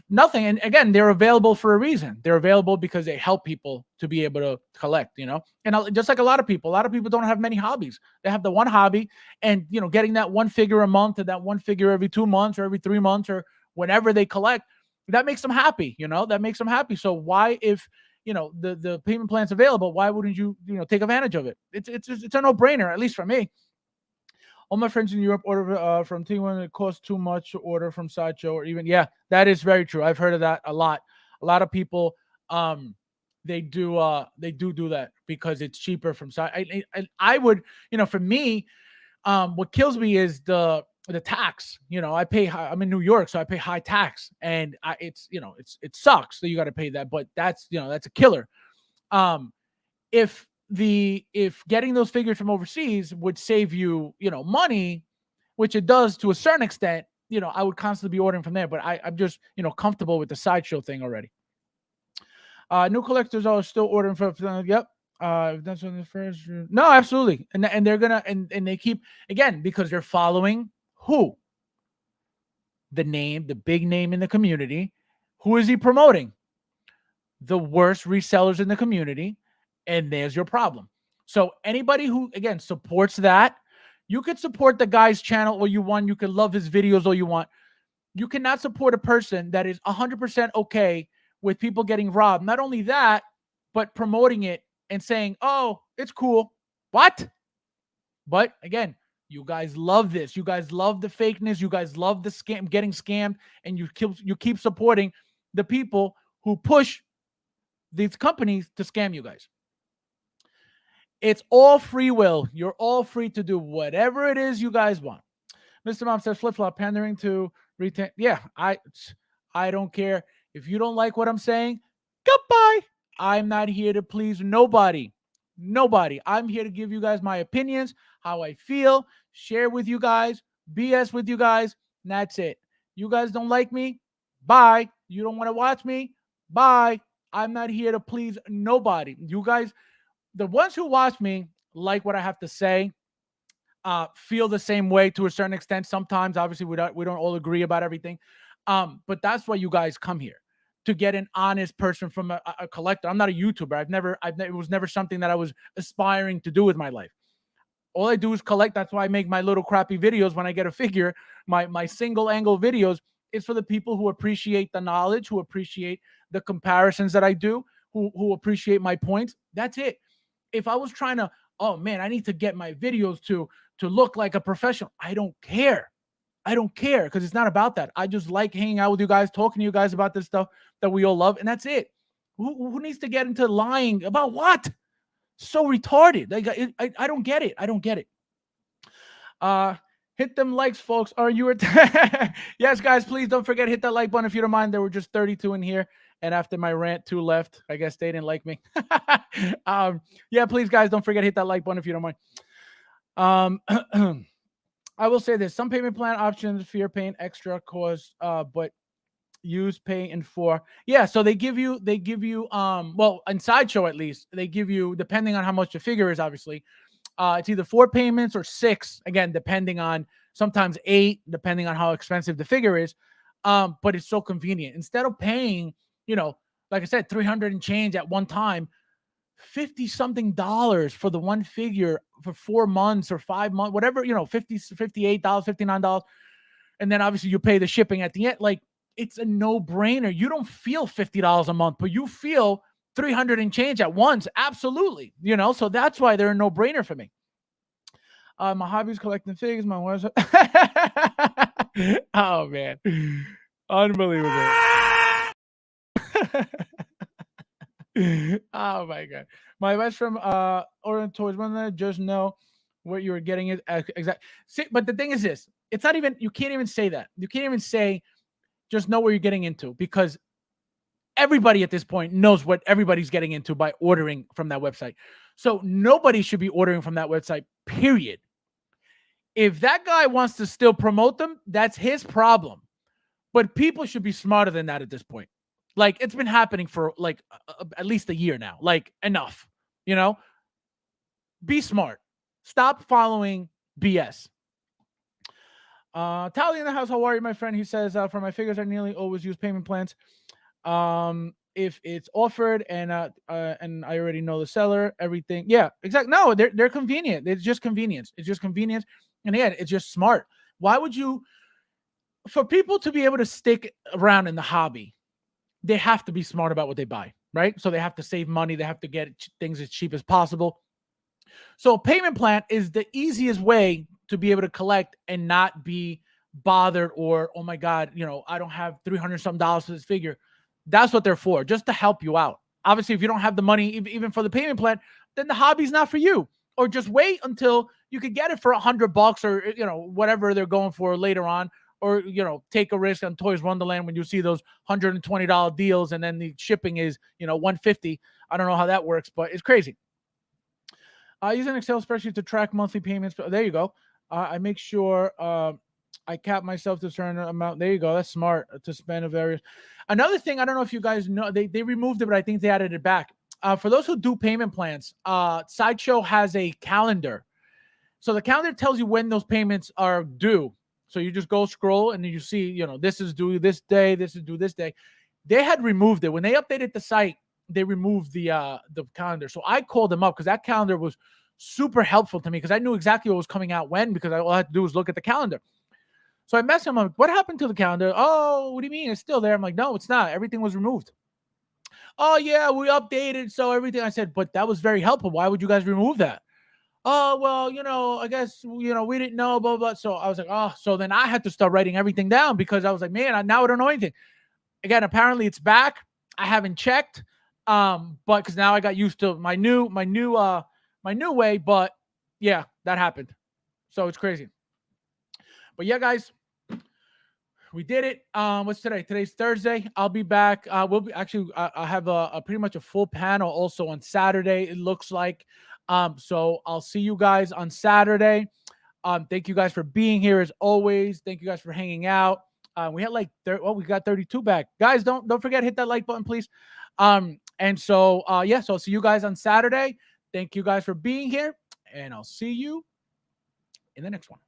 nothing. And again, they're available for a reason. They're available because they help people to be able to collect, and just like a lot of people don't have many hobbies. They have the one hobby, and, getting that one figure a month, or that one figure every 2 months, or every 3 months, or whenever they collect, that makes them happy. That makes them happy. So why, if, the payment plan's available, why wouldn't you, take advantage of it? It's a no-brainer, at least for me. All my friends in Europe order from T1. It costs too much to order from Sideshow, or even, yeah, that is very true. I've heard of that a lot. A lot of people, they do that because it's cheaper from side. I would, for me, what kills me is the tax. I pay. I'm in New York, so I pay high tax, and it sucks that you got to pay that, but that's a killer. If getting those figures from overseas would save you, money, which it does to a certain extent, I would constantly be ordering from there. But I'm just, comfortable with the Sideshow thing already. New collectors are still ordering for. Yep. That's on the first. No, absolutely, and they're gonna and they keep, again, because they're following who? The big name in the community. Who is he promoting? The worst resellers in the community, and there's your problem. So anybody who, again, supports that, you could support the guy's channel all you want. You can love his videos all you want. You cannot support a person that is 100% okay with people getting robbed. Not only that, but promoting it and saying, oh, it's cool. What? But again, you guys love this. You guys love the fakeness. You guys love the scam, getting scammed, and you keep supporting the people who push these companies to scam you guys. It's all free will. You're all free to do whatever it is you guys want. Mr. Mom says flip-flop pandering to retain. Yeah, I don't care. If you don't like what I'm saying, goodbye. I'm not here to please nobody. Nobody. I'm here to give you guys my opinions, how I feel, share with you guys, BS with you guys, and that's it. You guys don't like me? Bye. You don't want to watch me? Bye. I'm not here to please nobody. You guys, the ones who watch me, like what I have to say, feel the same way to a certain extent. Sometimes, obviously, we don't all agree about everything, but that's why you guys come here, to get an honest person from a collector. I'm not a YouTuber. It was never something that I was aspiring to do with my life. All I do is collect. That's why I make my little crappy videos when I get a figure. My single angle videos is for the people who appreciate the knowledge, who appreciate the comparisons that I do, who appreciate my points. That's it. If I was trying to, oh man, I need to get my videos to look like a professional, I don't care. I don't care, because it's not about that. I just like hanging out with you guys, talking to you guys about this stuff that we all love, and that's it. Who needs to get into lying about what? So retarded. Like I don't get it. I don't get it. Hit them likes, folks. Are you yes, guys, please don't forget, hit that like button if you don't mind. There were just 32 in here, and after my rant, 2 left. I guess they didn't like me. Yeah, please, guys, don't forget, hit that like button if you don't mind. I will say this: some payment plan options, fear paying extra cost, but use pay in 4. Yeah, so they give you well, in Sideshow at least, they give you, depending on how much the figure is, obviously, it's either 4 payments or 6, again, depending on, sometimes 8, depending on how expensive the figure is. But it's so convenient. Instead of paying, like I said, 300 and change at one time, 50 something dollars for the one figure for 4 months or 5 months, whatever, $58, $59. And then obviously you pay the shipping at the end. Like, it's a no-brainer. You don't feel $50 a month, but you feel 300 and change at once. Absolutely. So that's why they're a no-brainer for me. My hobby is collecting figures. My wife's oh man, unbelievable. Oh my god. My advice from ordering toys, one, just know what you were getting is exactly. But the thing is this: it's not even. You can't even say that. You can't even say just know what you're getting into, because everybody at this point knows what everybody's getting into by ordering from that website. So nobody should be ordering from that website, period. If that guy wants to still promote them, that's his problem. But people should be smarter than that at this point. Like, it's been happening for like at least a year now. Like, enough. Be smart. Stop following BS. Tally in the house, how are you, my friend? He says, for my figures, I nearly always use payment plans. If it's offered and I already know the seller, everything. Yeah, exactly. No, they're convenient. It's just convenience. It's just convenience. And again, it's just smart. Why would you, for people to be able to stick around in the hobby, they have to be smart about what they buy, right? So they have to save money. They have to get things as cheap as possible. So a payment plan is the easiest way to be able to collect and not be bothered, or, oh my God, I don't have $300 something for this figure. That's what they're for, just to help you out. Obviously, if you don't have the money, even for the payment plan, then the hobby's not for you. Or just wait until you could get it for $100 or, whatever they're going for later on. Or, take a risk on Toys Wonderland when you see those $120 deals and then the shipping is, $150. I don't know how that works, but it's crazy. I use an Excel spreadsheet to track monthly payments. There you go. I make sure I cap myself to a certain amount. There you go. That's smart to spend a various. Another thing, I don't know if you guys know, they removed it, but I think they added it back. For those who do payment plans, Sideshow has a calendar. So the calendar tells you when those payments are due. So you just go scroll and you see, this is due this day, this is due this day. They had removed it. When they updated the site, they removed the calendar. So I called them up because that calendar was super helpful to me, because I knew exactly what was coming out when, because all I had to do was look at the calendar. So I messaged him. I'm like, what happened to the calendar? Oh, what do you mean? It's still there. I'm like, no, it's not. Everything was removed. Oh, yeah, we updated. So everything. I said, but that was very helpful. Why would you guys remove that? Oh, well, I guess, we didn't know, blah, blah. So I was like, oh, so then I had to start writing everything down, because I was like, man, now I don't know anything. Again, apparently it's back. I haven't checked. But because now I got used to my new way. But yeah, that happened. So it's crazy. But yeah, guys, we did it. What's today? Today's Thursday. I'll be back. We'll be actually. I have a pretty much a full panel also on Saturday. It looks like. So I'll see you guys on Saturday. Thank you guys for being here as always. Thank you guys for hanging out. We had we got 32 back. Guys, don't forget, hit that like button, please. And so so I'll see you guys on Saturday. Thank you guys for being here. and I'll see you in the next one.